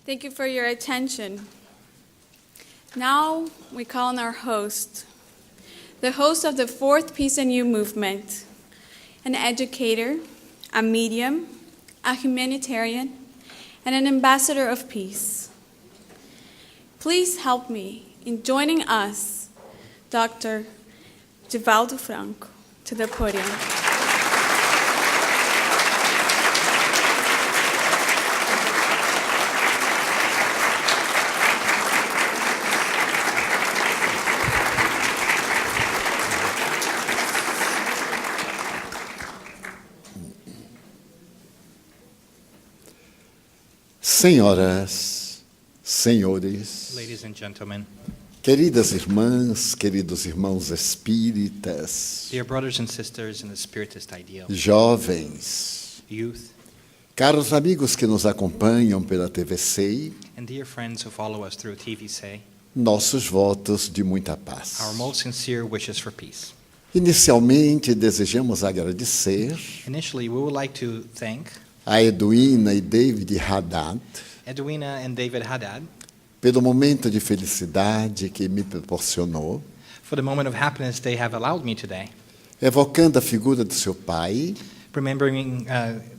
Thank you for your attention. Now we call on our host, the host of the Fourth Peace and You movement, an educator, a medium, a humanitarian, and an ambassador of peace. Please help me in joining us, Dr. Divaldo Franco, to the podium. Senhoras, senhores, Ladies and gentlemen, queridas irmãs, queridos irmãos espíritas, dear brothers and sisters in the Spiritist ideal, jovens, youth, caros amigos que nos acompanham pela TVC, and dear friends who follow us through TVC, nossos votos de muita paz. our most sincere wishes for peace. Inicialmente, desejamos agradecer Initially, we would like to thank a Edwina e David Haddad Edwina and David Haddad pelo momento de felicidade que me proporcionou, for the moment of happiness they have allowed me today, evocando a figura do seu pai, remembering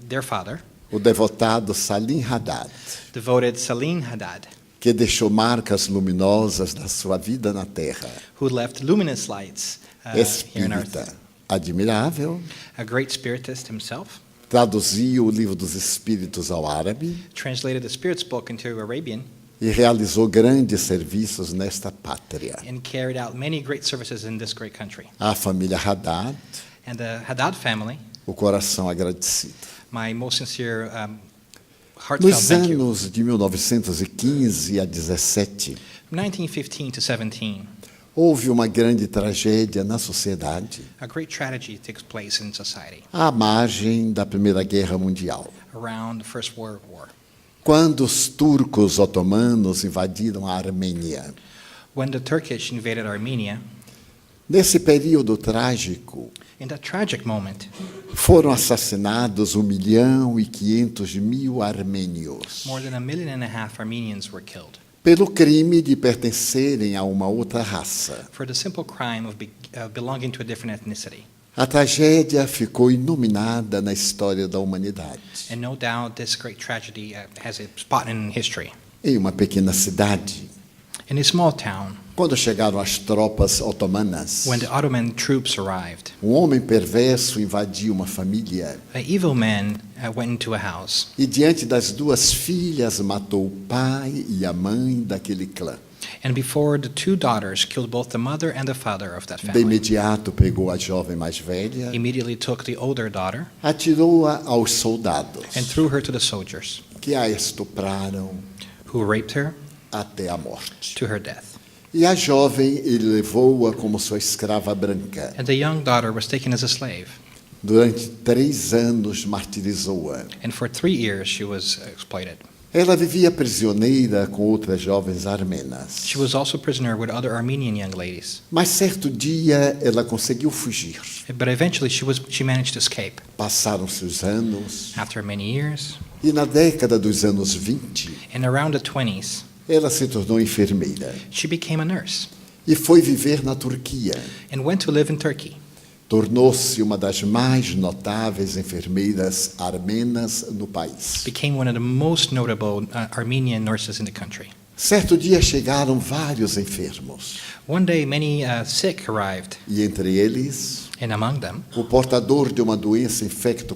their father, o devotado Salim Haddad, devoted Salim Haddad, que deixou marcas luminosas da sua vida na Terra. who left luminous lights here on earth. Espírita admirável, A great spiritist himself, traduziu o Livro dos Espíritos ao árabe translated the Spirit's book into Arabian, e realizou grandes serviços nesta pátria. and carried out many great services in this great country. A família Haddad, And the Haddad family, o coração agradecido. my most sincere, heartfelt Nos thank you. anos de 1915 a 17, From 1915 to 17, houve uma grande tragédia na sociedade, a great tragedy takes place in society à margem da Primeira Guerra Mundial, around the First World War. quando os turcos otomanos invadiram a Armênia. When the Turkish invaded Armenia, Nesse período trágico, in that tragic moment, foram assassinados 1.500.000 armênios more than 1.5 million Armenians were killed pelo crime de pertencerem a uma outra raça. for the simple crime of belonging to a different ethnicity. A tragédia ficou inominada na história da humanidade. And no doubt this great tragedy has a spot in history. Em uma pequena cidade, In a small town, quando chegaram as tropas otomanas, when the Ottoman troops arrived, homem perverso invadiu uma família an evil man went into a house, e, diante das duas filhas, matou o pai e a mãe daquele clã. and before the two daughters killed both the mother and the father of that De family. imediato pegou a jovem mais velha, Immediately took the older daughter atirou-a aos soldados, and threw her to the soldiers, que a estupraram who raped her até a morte. to her death. E a jovem ele levou-a como sua escrava branca. And the young daughter was taken as a slave, Durante 3 anos martirizou-a. and for 3 years she was exploited. Ela vivia prisioneira com outras jovens armenas. She was also a prisoner with other Armenian young ladies. Mas certo dia ela conseguiu fugir. But eventually she managed to escape. Passaram-se os anos After many years, e na década dos anos 20, in around the 20s, ela se tornou enfermeira she became a nurse e foi viver na Turquia. and went to live in Turkey. Tornou-se uma das mais notáveis enfermeiras armenas no país. Became one of the most notable Armenian nurses in the country. Certo dia chegaram vários enfermos One day many sick arrived, e entre eles and among them, o portador de uma doença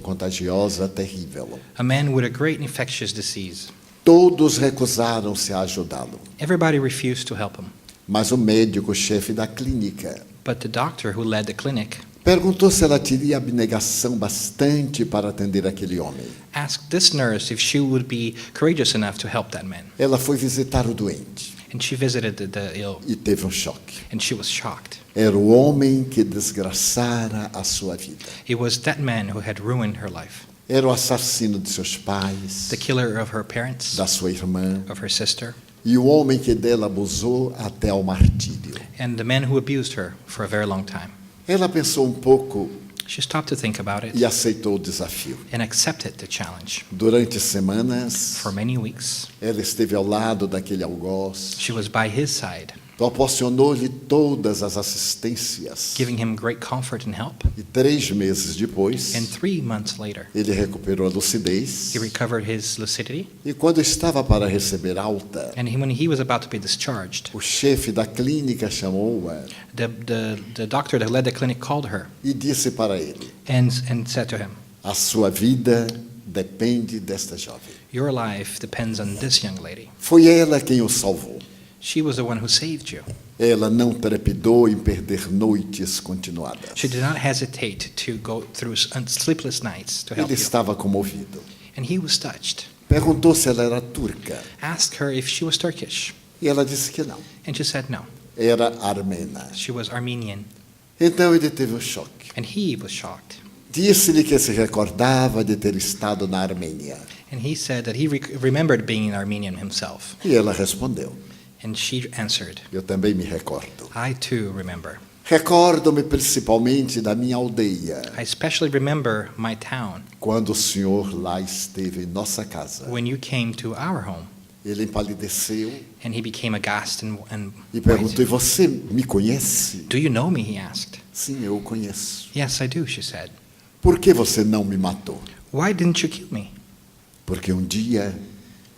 infecto-contagiosa terrível. a man with a great infectious disease. Todos recusaram-se a ajudá-lo, Everybody refused to help him. mas o médico-chefe da clínica But the doctor who led the clinic perguntou se ela teria abnegação bastante para atender aquele homem. asked this nurse if she would be courageous enough to help that man. Ela foi visitar o doente And she visited the ill, e teve um choque. and she was shocked. Era o homem que desgraçara a sua vida. It was that man who had ruined her life. Era o assassino de seus pais, The killer of her parents, da sua irmã, of her sister, e o homem que dela abusou até ao martírio. and the man who abused her for a very long time. Ela pensou um pouco She stopped to think about it e aceitou o desafio. and accepted the challenge. Durante semanas, For many weeks, ela esteve ao lado daquele algoz, she was by his side, proporcionou-lhe todas as assistências. giving him great comfort and help. E 3 meses depois, And 3 months later, ele recuperou a lucidez. he recovered his lucidity. E quando estava para receber alta, And when he was about to be discharged, o chefe da clínica chamou-a the doctor that led the clinic called her e disse para ele: and said to him, a sua vida depende desta jovem. "Your life depends on this young lady. Foi ela quem o salvou. She was the one who saved you." Ela não trepidou em perder noites continuadas. She did not hesitate to go through sleepless nights to help Ele you. estava comovido. And he was touched. Perguntou se ela era turca. Asked her if she was Turkish. E ela disse que não. And she said no. Era armena. She was Armenian. Então ele teve um choque. And he was shocked. Disse-lhe que se recordava de ter estado na Armênia. And he said that he remembered being an Armenian himself. E ela respondeu: And she answered, eu também me recordo. "I too remember. Recordo-me principalmente da minha aldeia, I especially remember my town quando o senhor lá esteve em nossa casa. when you came to our home." Ele empalideceu And he became aghast and e perguntou: e white. você me conhece? "Do you know me?" he asked. Sim, eu o conheço. "Yes, I do," she said. Por que você não me matou? "Why didn't you kill me?" Porque um dia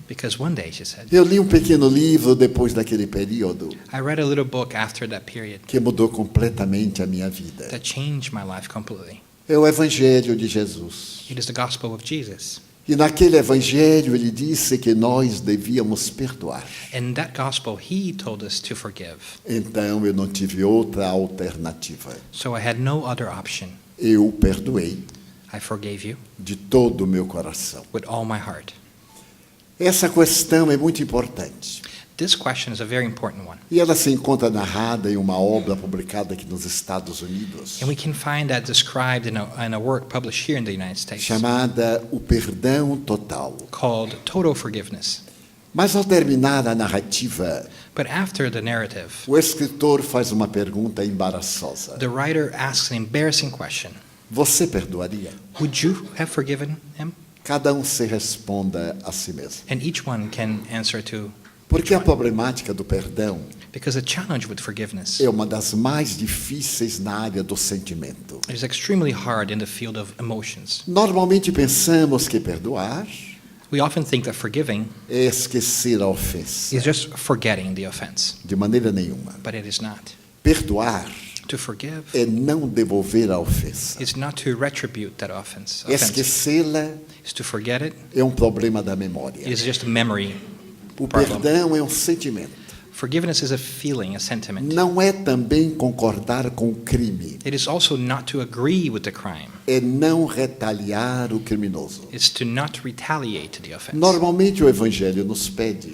"Because one day," she said, eu li um pequeno livro depois daquele período "I read a little book after that period que mudou completamente a minha vida. that changed my life completely. É o Evangelho de Jesus. It is the gospel of Jesus. E naquele Evangelho ele disse que nós devíamos perdoar. In that gospel, he told us to forgive. Então eu não tive outra alternativa. So I had no other option. Eu o perdoei I forgave you de todo o meu coração. with all my heart. Essa questão é muito importante. This question is a very important one. E ela se encontra narrada em uma obra publicada aqui nos Estados Unidos, And we can find that described in a work published here in the United States chamada O Perdão Total. called Total Forgiveness. Mas ao terminar a narrativa, But after the narrative, o escritor faz uma pergunta embaraçosa. the writer asks an embarrassing question. Você perdoaria? Would you have forgiven him? Cada um se responda a si mesmo. And each one can answer to, Porque a problemática do perdão because the challenge with forgiveness é uma das mais difíceis na área do sentimento. is extremely hard in the field of emotions. Normalmente pensamos que perdoar We often think that forgiving é esquecer a ofensa. is just forgetting the offense, De maneira nenhuma. but it is not. Perdoar To forgive é não devolver a ofensa. is not to retribute that offense. Esquecê-la Is to forget it. é um problema da memória. It is just a memory O problem. perdão é um sentimento. Forgiveness is a feeling, a sentiment. Não é também concordar com o crime. It is also not to agree with the crime. É não retaliar o criminoso. It's to not retaliate the offense. Normalmente o Evangelho nos pede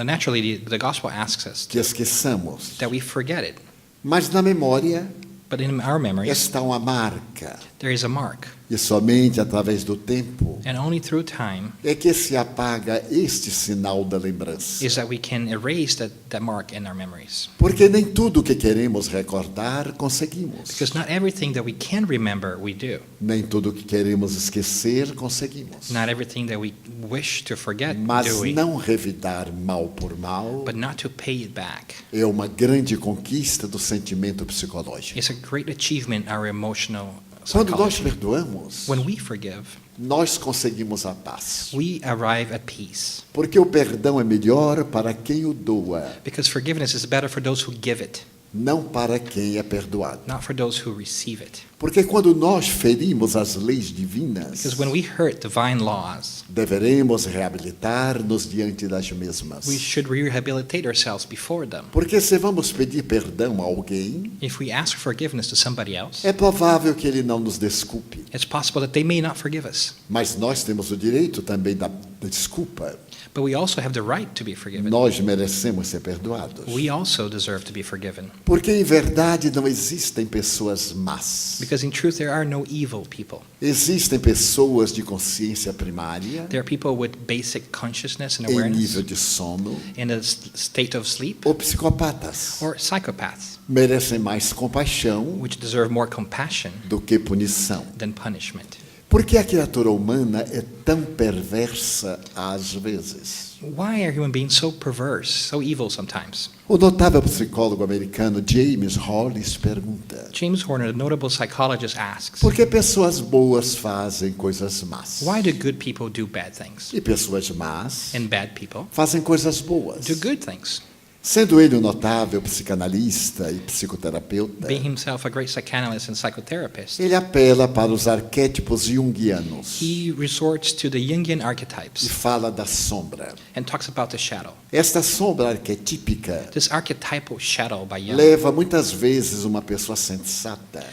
Naturally, the gospel asks us que esqueçamos. that we forget it. Mas na memória But in our memories, está uma marca. there is a mark. E somente através do tempo And only through time é que se apaga este sinal da lembrança. is that we can erase that mark in our memories. Porque nem tudo que queremos recordar conseguimos. Because not everything that we can remember, we do. Nem tudo que queremos esquecer conseguimos. Not everything that we wish to forget, Mas do we? não revidar mal por mal But not to pay it back. é uma grande conquista do sentimento psicológico. It's a great achievement, our emotional Quando nós psychology. perdoamos, When we forgive, nós conseguimos a paz. we arrive at peace. Porque o perdão é melhor para quem o doa, Because forgiveness is better for those who give it, não para quem é perdoado. not for those who receive it. Porque quando nós ferimos as leis divinas, Because when we hurt divine laws, deveremos reabilitar-nos diante das mesmas. we should rehabilitate ourselves before them. Porque se vamos pedir perdão a alguém, If we ask forgiveness to somebody else, é provável que ele não nos desculpe. it's possible that they may not forgive us. Mas nós temos o direito também desculpa. But we also have the right to be forgiven. Nós merecemos ser perdoados. We also deserve to be forgiven. Porque em verdade não existem pessoas más. Because in truth, there are no evil people. Existem pessoas de consciência primária, There are people with basic consciousness and em awareness, nível de sono, in a state of sleep, ou psicopatas. or psychopaths, Merecem mais compaixão which deserve more compassion do que punição. than punishment. Por que a criatura humana é tão perversa às vezes? Why are human beings so perverse, so evil sometimes? O notável psicólogo americano James Hollis pergunta: James Horner, a notable psychologist, asks, por que pessoas boas fazem coisas más? why do good people do bad things? E pessoas más And bad people fazem coisas boas. do good things? Sendo ele um notável psicanalista e psicoterapeuta, Being himself a great psychanalyst and psychotherapist, ele apela para os arquétipos junguianos he resorts to the Jungian e archetypes fala da sombra. and talks about the shadow. Esta sombra arquetípica This archetypal shadow by Jung leva muitas vezes uma pessoa sensata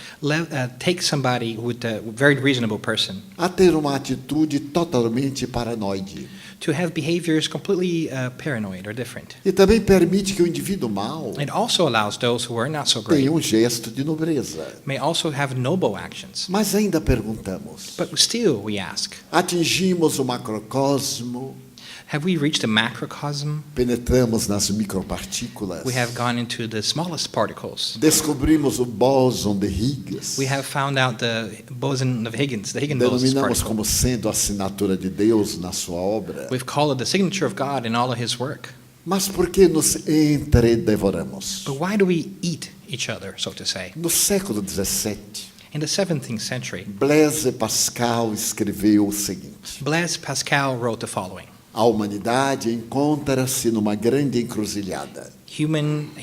takes somebody with a very reasonable person a ter uma atitude totalmente paranoide. to have behaviors completely paranoid or different. E também permite que o indivíduo mau It also allows those who are not so tenha great gesto de nobreza. may also have noble actions. Mas ainda perguntamos: But still, we ask, atingimos o macrocosmo, have we reached a macrocosm? penetramos nas micropartículas, We have gone into the smallest particles. descobrimos o bóson de Higgs, We have found out the boson of Higgins, the Higgs boson denominamos particle. como sendo a assinatura de Deus na sua obra. We've called it the signature of God in all of His work. Mas por que nos entredevoramos? But why do we eat each other, so to say? No século XVII, In the 17th century, Blaise Pascal escreveu o seguinte: Blaise Pascal wrote the following. a humanidade encontra-se numa grande encruzilhada.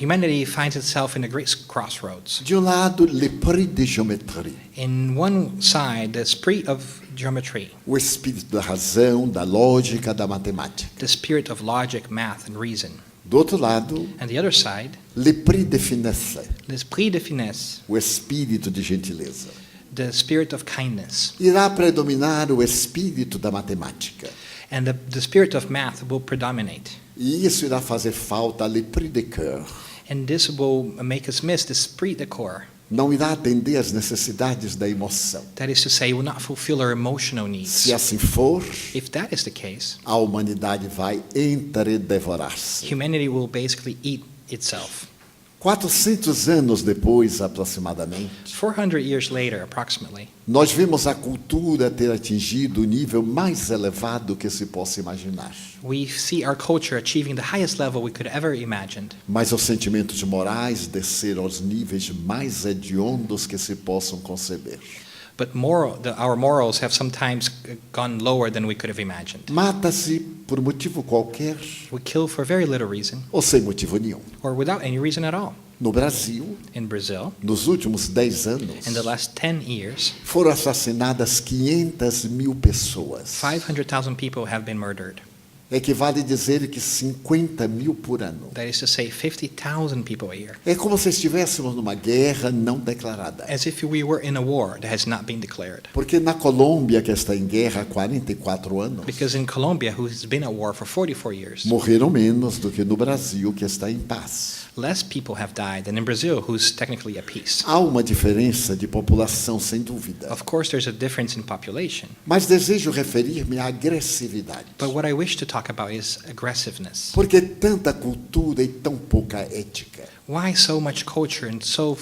Humanity finds itself in a great crossroads. De um lado, l'esprit de géométrie, In one side, the spirit of geometry, o espírito da razão, da lógica, da matemática. the spirit of logic, math, and reason. Do outro lado, And the other side, l'esprit de finesse, l'esprit de finesse, o espírito de gentileza. the spirit of kindness. Irá predominar o espírito da matemática. And the spirit of math will predominate. E isso irá fazer falta a l'esprit de cœur. And this will make us miss the esprit de corps. Não irá atender às necessidades da emoção. That is to say, will not fulfill our emotional needs. Se assim for, If that is the case, a humanidade vai entredevorar-se. humanity will basically eat itself. 400 anos depois, aproximadamente, 400 years later, approximately, nós vemos a cultura ter atingido o nível mais elevado que se possa imaginar. we see our culture achieving the highest level we could ever imagine. Mas os sentimentos morais desceram aos níveis mais hediondos que se possam conceber. But our morals have sometimes gone lower than we could have imagined. Mata-se por motivo qualquer We kill for very little reason, ou sem motivo nenhum. or without any reason at all. No Brasil, In Brazil, nos últimos 10 anos, in the last 10 years, foram assassinadas 500 mil pessoas. 500,000 people have been murdered. Equivale dizer que 50 mil por ano. That is to say, 50,000 people a year. É como se estivéssemos numa guerra não declarada. As if we were in a war that has not been declared. Porque na Colômbia, que está em guerra há 44 anos, Because in Colombia, who's been at war for 44 years, morreram menos do que no Brasil, que está em paz. less people have died than in Brazil, who's technically at peace. Há uma diferença de população, sem dúvida. Of course, there's a difference in population. Mas desejo referir-me à agressividade. But what I wish to talk about is aggressiveness. Porque tanta cultura e tão pouca ética. Why so much culture and so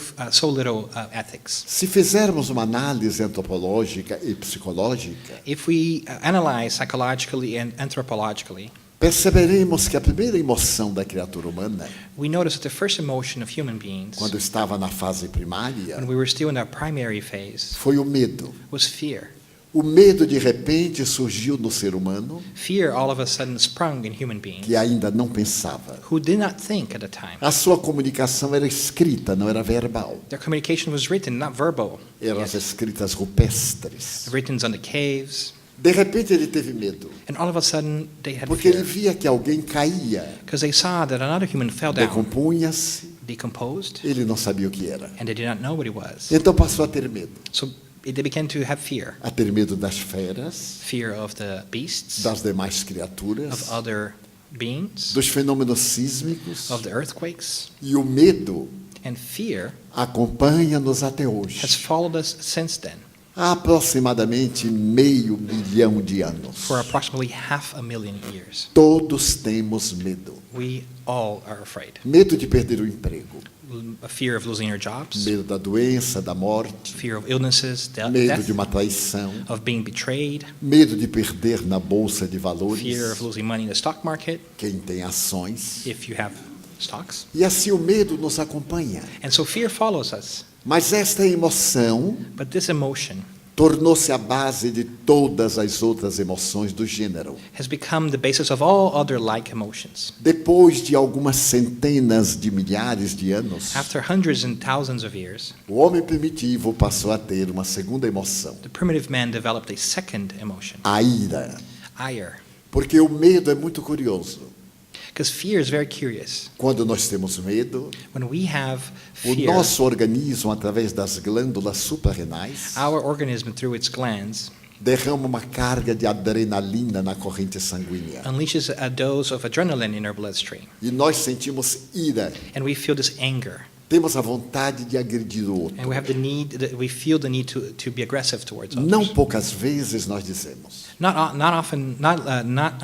little ethics? Se fizermos uma análise antropológica e psicológica, If we analyze psychologically and anthropologically, perceberemos que a primeira emoção da criatura humana, we notice that the first emotion of human beings, quando estava na fase primária, when we were still in our primary phase, foi o medo. was fear. O medo, de repente, surgiu no ser humano, Fear all of a sudden sprung in human beings que ainda não pensava. who did not think at the time. A sua comunicação era escrita, não era verbal. Their communication was written, not verbal. Eram as escritas rupestres. Written on the caves. De repente ele teve medo, And all of a sudden, they had porque ele fear. via que alguém caía, Because they saw that another human fell down, decompunha-se, decomposed, ele não sabia o que era. and they did not know what it was. Então passou a ter medo. So they began to have fear. a ter medo das feras, Fear of the beasts, das demais of criaturas, other beings, dos fenômenos sísmicos. of the earthquakes. E o medo And fear acompanha-nos até has hoje. followed us since then Há aproximadamente 500 milhões de anos. for approximately 500,000 years. Todos temos medo. We all are afraid. Medo de perder o emprego, A fear of losing our jobs, medo da doença, da morte, fear of illnesses, medo death, de uma traição, of being betrayed, medo de perder na bolsa de valores, fear of losing money in the stock market, quem tem ações. if you have stocks. E assim o medo nos acompanha. And so fear follows us. Mas esta emoção But this emotion tornou-se a base de todas as outras emoções do gênero. has become the basis of all other like emotions. Depois de algumas centenas de milhares de anos, After hundreds and thousands of years, o homem primitivo passou a ter uma segunda emoção, the primitive man developed a second emotion, a ira. ire. Porque o medo é muito curioso. Because fear is very curious. Quando nós temos medo, When we have o fear, nosso organismo, através das glândulas suprarrenais, our organism, through its glands, derrama uma carga de adrenalina na corrente sanguínea. unleashes a dose of adrenaline in our bloodstream. E nós sentimos ira. And we feel this anger. Temos a vontade de agredir o outro. And we feel the need to be aggressive towards Não others. poucas vezes nós dizemos, Not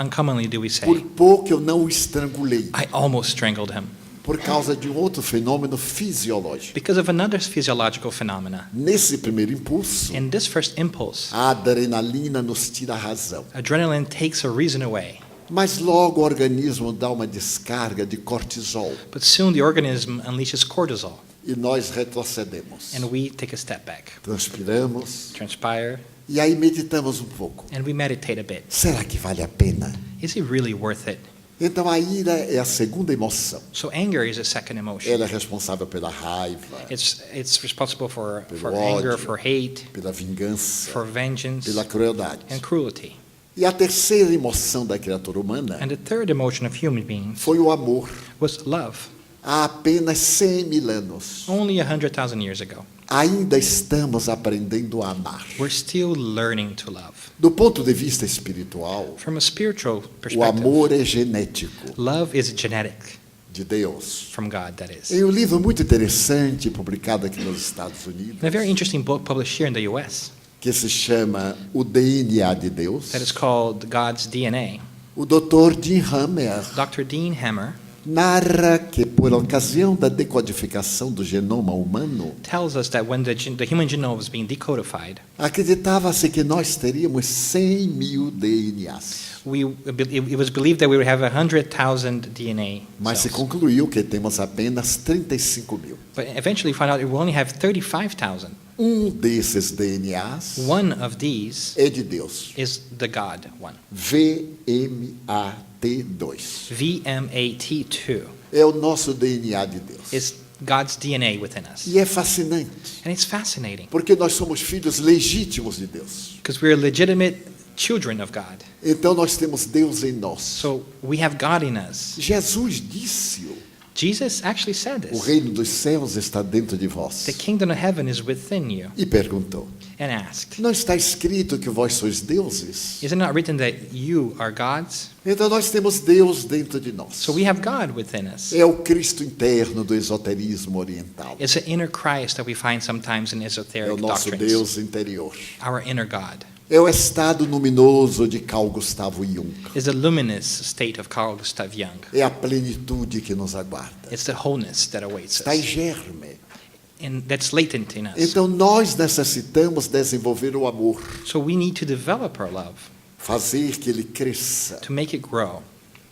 uncommonly do we say, por pouco eu não o estrangulei, I almost strangled him. por causa de um outro fenômeno fisiológico. Because of another physiological phenomena. Nesse primeiro impulso, In this first impulse, a adrenalina nos tira a razão. adrenaline takes a reason away. Mas logo o organismo dá uma descarga de cortisol But soon the organism unleashes cortisol, e nós retrocedemos. and we take a step back, Transpiramos transpire, e aí meditamos um pouco. and we meditate a bit. Será que vale a pena? Is it really worth it? Então a ira é a segunda emoção. So anger is a second emotion. Ela é responsável pela raiva, It's responsible for Pelo anger, ódio. for hate, pela vingança, for vengeance, pela crueldade. and cruelty. E a terceira emoção da criatura humana And the third emotion of human beings foi o amor. was love. Há apenas 100 mil anos, Only 100,000 years ago. ainda estamos aprendendo a amar. We're still learning to love. Do ponto de vista espiritual, From a spiritual o perspective, amor é genético love is genetic, de Deus. from God, that is. Em um livro muito interessante publicado aqui nos Estados Unidos, In a very interesting book published here in the US que se chama O DNA de Deus, that is called God's DNA, o Dr. Jim Hammer Dr. Dean Hammer narra que, por ocasião da decodificação do genoma humano, tells us that when the human genome was being decodified, acreditava-se que nós teríamos 100 mil DNAs. it was believed that we would have 100,000 DNA Mas se cells. concluiu que temos apenas 35 mil. But eventually found out we only have 35,000. Desses DNAs One of these é de Deus. is the God one. VMAT2. VMAT2 É o nosso DNA de Deus. is God's DNA within us. E é fascinante, And it's fascinating porque nós somos filhos legítimos de Deus. because we're legitimate children of God. Então nós temos Deus em nós. So we have God in us. Jesus disse-o. Jesus actually said O this. reino dos céus está dentro de vós. The kingdom of heaven is within you. E perguntou: And asked, não está escrito que vós sois deuses? is it not written that you are gods? Então nós temos Deus dentro de nós. So we have God within us. É o Cristo interno do esoterismo oriental. It's an inner Christ that we find sometimes in É o esoteric nosso doctrines. Deus interior. Our inner God É o estado luminoso de Carl Gustav Jung. is the luminous state of Carl Gustav Jung. É a plenitude que nos aguarda. It's the wholeness that awaits Está em us. germe. And that's latent in us. Então nós necessitamos desenvolver o amor, So we need to develop our love fazer que ele cresça, to make it grow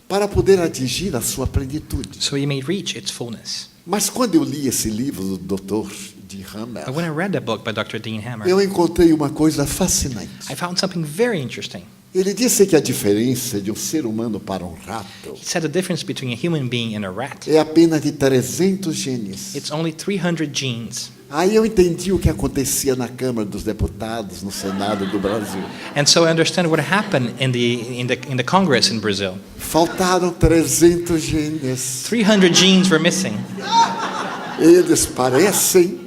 para poder atingir a sua plenitude. so it may reach its fullness. Mas quando eu li esse livro do Dr. de Hammer, But when I read that book by Dr. Dean Hammer, eu encontrei uma coisa fascinante. I found something very interesting. Ele disse que a diferença de um ser humano para um rato He said the difference between a human being and a rat, é apenas de 300 genes. it's only 300 genes. Aí eu entendi o que acontecia na Câmara dos Deputados, no Senado do Brasil. And so I understand what happened in the Congress in Brazil. Faltaram 300 genes. 300 genes were missing. Eles parecem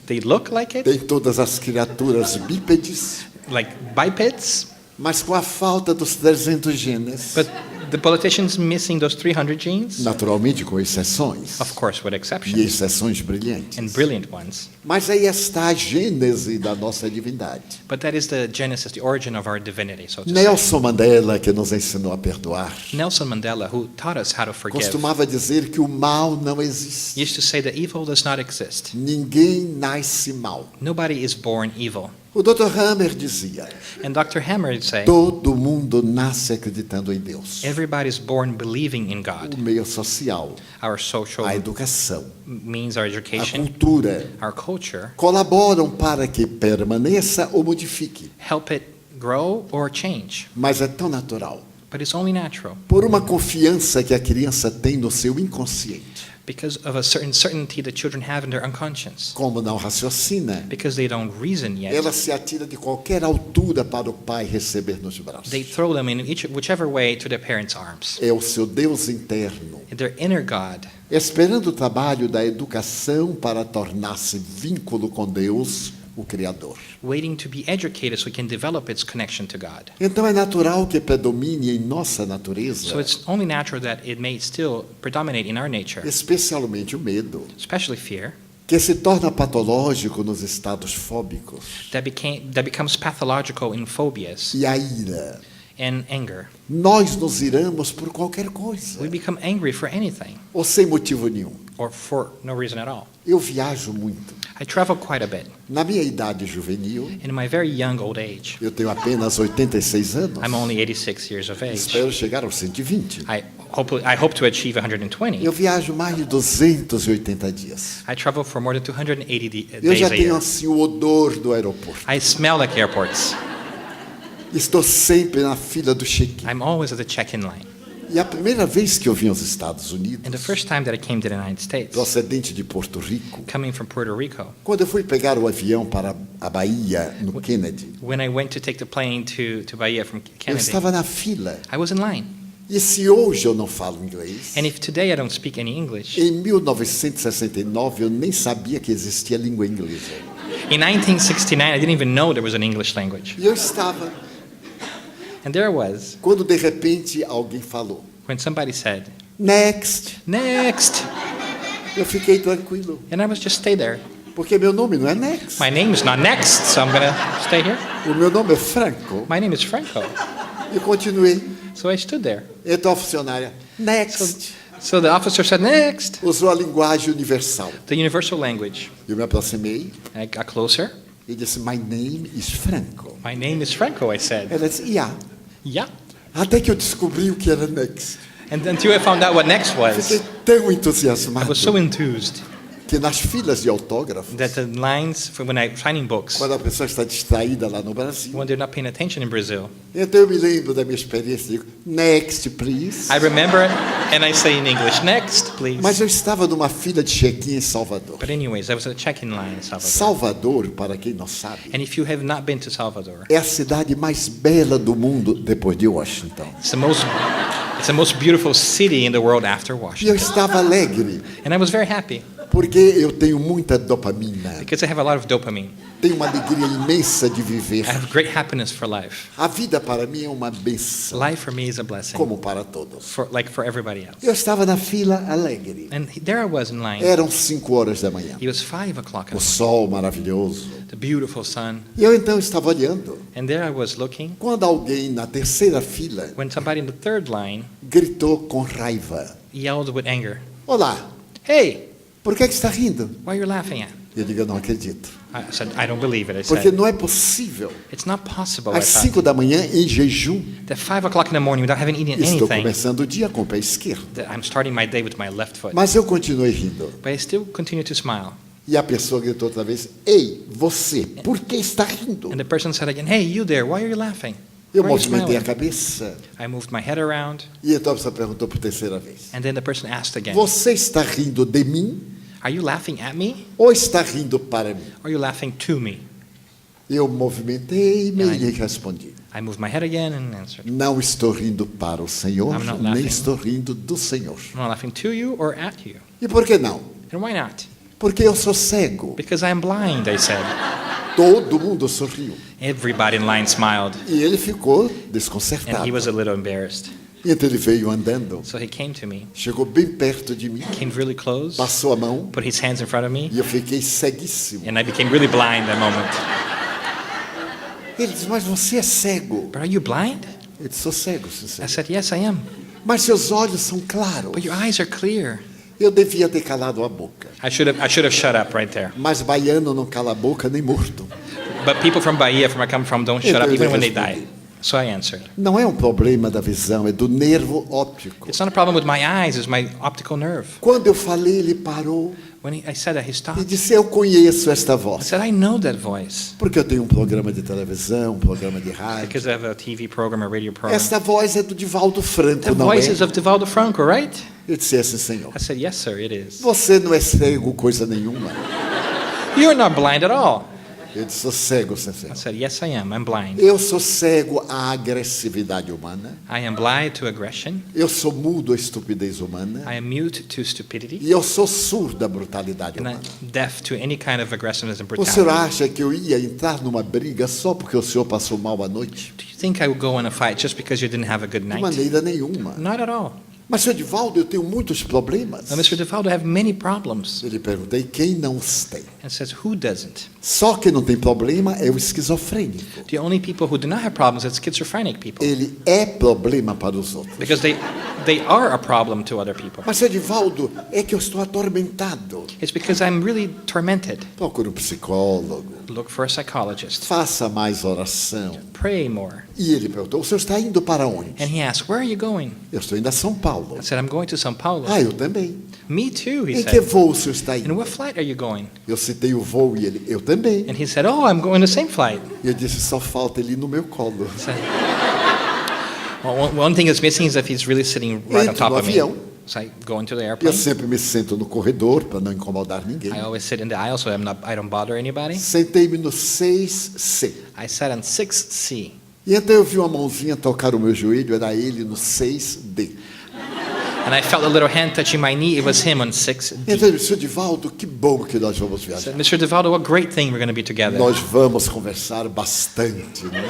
They look like it, tem todas as criaturas bípedes, like bipeds, mas com a falta dos 300 genes, but the politician's missing those 300 genes, naturalmente com exceções, of course, with e exceptions, exceções brilhantes. and brilliant ones. Mas aí está a gênese da nossa divindade. But that is the genesis, the origin of our divinity, so to say. Nelson Mandela, que nos ensinou a perdoar, Nelson Mandela, who taught us how to forgive, costumava dizer que o mal não existe. used to say that evil does not exist. Ninguém nasce mal. Nobody is born evil. O Dr. Hammer dizia: And Dr. Hammer would say, todo mundo nasce acreditando em Deus. everybody is born believing in O God. meio social, Our social a educação, means, our a education, cultura our culture, colaboram para que permaneça ou modifique. help it grow or change. Mas é tão natural. But it's only natural Por uma confiança que a criança tem no seu inconsciente. because of a certain certainty that children have in their unconscious. Como não raciocina, Because they don't reason yet, ela se atira de qualquer altura para o pai receber nos braços. they throw them in whichever way to their parents' arms. É o seu Deus interno, Their inner God, esperando o trabalho da educação para tornar-se vínculo com Deus, o Criador. waiting to be educated so it can develop its connection to God. Então é natural que predomine em nossa natureza, So it's only natural that it may still predominate in our nature, especialmente o medo, especially fear, que se torna patológico nos estados fóbicos, that becomes pathological in phobias e a ira. and anger. Nós nos iramos por qualquer coisa, We become angry for anything ou sem motivo nenhum. or for no reason at all. Eu viajo muito. I travel quite a bit. Na minha idade juvenil, In my very young old age, eu tenho apenas 86 anos. I'm only 86 years of age. Espero chegar aos 120. I hope to achieve 120. Eu viajo mais de 280 dias. I travel for more than 280 Eu days já a tenho year. assim o odor do aeroporto. I smell like airports. Estou sempre na fila do check-in. I'm always at the check-in line. E a primeira vez que eu vim aos Estados Unidos, And the first time that I came to the United States, procedente de Porto Rico, coming from Puerto Rico, quando eu fui pegar o avião para a Bahia, no Kennedy, when I went to take the plane to Bahia from eu Kennedy, estava na fila. I was in line. E se hoje eu não falo inglês, And if today I don't speak any English, em 1969 eu nem sabia que existia língua inglesa. in 1969 I didn't even know there was an English language. E eu estava, And there I was, quando de repente alguém falou, when somebody said, next. "Next!" Eu fiquei tranquilo, And I was just stay there. porque meu nome não é Next. My name is not Next, so I'm gonna stay here. O meu nome é Franco. My name is Franco. E continuei. So I stood there. Então a funcionária, next. So the officer said, "Next!" Usou a linguagem universal. The universal language. Eu me aproximei I got closer. e disse, my name is Franco. My name is Franco, I said. Ela disse, yeah. Yeah. Até que eu descobri o que era Next. And until I found out what next was, Fiquei tão I entusiasmado was so enthused que nas filas de autógrafos, that the lines for when I'm signing books, quando a pessoa está distraída lá no Brasil, when they're not paying attention in Brazil, então eu me lembro da minha experiência, digo, next, please. I remember it and I say in English, "Next, please." Mas eu estava numa fila de check-in em Salvador. But anyways, I was at a check-in line in Salvador. Salvador, para quem não sabe, And if you have not been to Salvador, é a cidade mais bela do mundo depois de Washington. it's the most beautiful city in the world after E eu Washington. estava alegre, And I was very happy porque eu tenho muita dopamina, because I have a lot of dopamine. tenho uma alegria imensa de viver. I have great happiness for life. A vida para mim é uma benção, Life for me is a blessing, como para todos. for everybody else. Eu estava na fila alegre. And there I was in line. Eram 5 horas da manhã. It was 5 o'clock in O the sol maravilhoso. morning, the beautiful sun. E eu então estava olhando. And there I was looking Quando alguém na terceira fila when somebody in the third line gritou com raiva: yelled with anger, Olá, "Hey, por que está rindo? why are you laughing at?" Eu digo, eu não acredito. I said, "I don't believe it." I Porque said, não é possível. "It's not possible." I Às thought, 5 da manhã, em jejum, that 5 o'clock in the morning without having eaten estou anything, começando o dia com o pé esquerdo. that I'm starting my day with my left foot. Mas eu continuei rindo. But I still continue to smile. E a pessoa gritou outra vez: Ei, você, por que está rindo? And the person said again, "Hey, you there, why are you laughing?" Eu Why are you movimentei a smiling? cabeça. I moved my head around, E então a pessoa perguntou por terceira vez: and then the person asked again, Você está rindo de mim "Are you laughing at me, ou está rindo para mim? or are you laughing to me?" Eu movimentei-me Ai. e respondi: I moved my head again and answered, Não estou rindo para o Senhor, I'm not nem laughing. estou rindo do Senhor. "I'm not laughing to you or at you." E por que não? And why not? Porque eu sou cego. Because I am blind, I said. Todo mundo sorriu. Everybody in line smiled, E ele ficou and desconcertado. he was a little embarrassed. E então ele veio andando, So he came to me, chegou bem perto de mim, came really close, passou a mão put his hands in front of me, e eu fiquei ceguíssimo. and I became really blind that moment. Ele disse, mas você é cego. But are you blind? Eu disse, sou cego, I sincero. said, yes, I am. Mas seus olhos são claros. But your eyes are clear. Eu devia ter calado a boca. I should have shut up right there. Mas baiano não cala a boca nem morto. But people from Bahia, from where I come from, don't shut up even when they die. respondi. So I answered. Não é um problema da visão, é do nervo óptico. It's not a problem with my eyes, it's my optical nerve. Quando eu falei, ele parou I said that, he e stopped. disse, eu conheço esta I voz. said, I know that voice. Porque eu tenho um programa de televisão, um programa de rádio. Because I have a TV program, a radio program. Esta voz é do Divaldo Franco, The não é? voice is of Divaldo Franco, right? Eu disse, sim, senhor. I said, yes, sir, it is. Você não é cego coisa nenhuma. You're not blind at all. Eu disse, sou cego, sim, senhor. I said, yes, I am. I'm blind. Eu sou cego à agressividade humana. I am blind to aggression. Eu sou mudo à estupidez humana. I am mute to stupidity. E eu sou surdo à brutalidade And humana. I'm deaf to any kind of aggressiveness and O senhor brutality. acha que eu ia entrar numa briga só porque o senhor passou mal à noite? Do you think I would go in a fight just because you didn't have a good De night? maneira nenhuma. Not at all. Mas, senhor Divaldo, eu tenho muitos problemas. Now, Mr. Divaldo, I have many problems. Eu lhe perguntei, quem não os tem? And says, who doesn't? Só quem não tem problema é o esquizofrênico. The only people who do not have problems are schizophrenic people. Ele é problema para os outros. Because they are a problem to other people. Mas, senhor Divaldo, é que eu estou atormentado. It's because I'm really tormented. Procure um psicólogo. Look for a psychologist. Faça mais oração. Pray more. E ele perguntou, o senhor está indo para onde? And he asked, where are you going? Eu estou indo a São Paulo. I said, I'm going to São Paulo. Ah, eu também. Me too, he Em que said. voo o senhor está In indo? what flight are you going? Eu citei o voo e ele, eu também. And he said, oh, I'm going the same flight. E eu disse, só falta ele ir no meu colo. I said, well, one thing that's missing is if he's really sitting right on Entro top no of me. avião. So I go into the Eu airplane. sempre me sento no corredor para não incomodar ninguém. I always sit in the aisle so I don't bother anybody. Sentei-me no 6C. I sat on 6C. E então eu vi uma mãozinha tocar o meu joelho, era ele no 6D. And I felt a little hand touching my knee. It was him on 6D. Então ele disse, senhor Divaldo, que bom que nós vamos I viajar. said, Mr. Divaldo, what great thing we're going to be together. Nós vamos conversar bastante, né?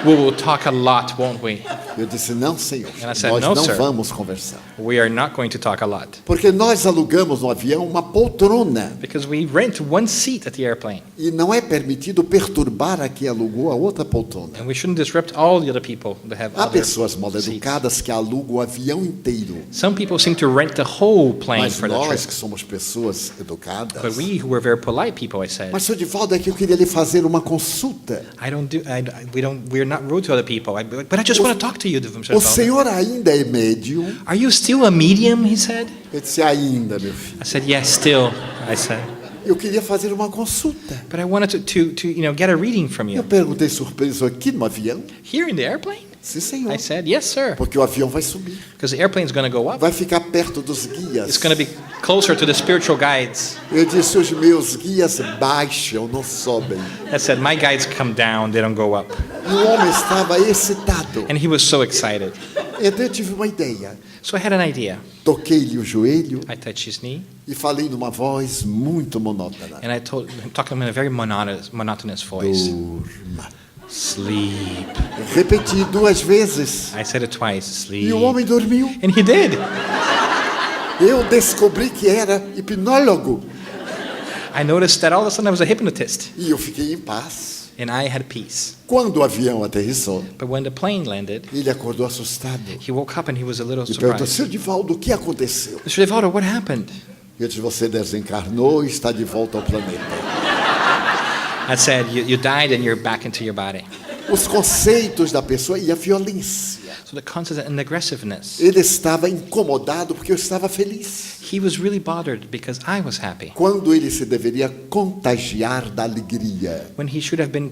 We will talk a lot, won't we? Eu disse, não, senhor, And I said, nós "No, não sir." vamos conversar. We are not going to talk a lot. Porque nós alugamos no avião uma poltrona. Because we rent one seat at the airplane. E não é permitido perturbar a quem alugou a outra poltrona. And we shouldn't disrupt all the other people that have Há other pessoas mal seats. educadas que alugam o avião inteiro. Some people seem to rent the whole plane Mas for the nós trip. que somos pessoas educadas. But we, who are very polite people, I said, Mas, senhor Divaldo, é que eu queria lhe fazer uma consulta. we're not rude to other people. But I just want to talk to you, Mr. O Divaldo. senhor ainda é médium? Are you still a medium? He said. Eu disse, ainda, meu filho. I said, yes, still. I said, Eu queria fazer uma consulta. but I wanted to get a reading from Eu you. perguntei surpreso aqui no avião. Here in the airplane? Sim, senhor. I said, yes, sir. Porque o avião vai subir. Because the airplane's going to go up. Vai ficar perto dos guias. It's going to be closer to the spiritual guides. Eu disse, os meus guias baixam, não sobem. I said, my guides come down, they don't go up. E o homem estava excitado. And he was so excited. Então eu tive uma ideia. So I had an idea. Toquei-lhe o joelho I touched his knee, e falei numa voz muito monótona. and I told him, talking to him in a very monotonous voice. Durma. Sleep. Repeti 2 vezes. I said it twice. Sleep. E o homem dormiu. And he did. Eu descobri que era hipnólogo. I noticed that all of a sudden I was a hypnotist, E eu fiquei em paz. and I had peace. Quando o avião aterrissou, But when the plane landed, ele acordou assustado. he woke up and he was a little E perguntou, surprised. senhor Divaldo, o que aconteceu? Mr. Divaldo, what happened? Eu disse, você desencarnou e está de volta ao planeta. I said, you died and you're back into your body. Os conceitos da pessoa e a violência. So the concept and aggressiveness. Ele estava incomodado porque eu estava feliz. He was really bothered because I was happy. Quando ele se deveria contagiar da alegria. When he should have been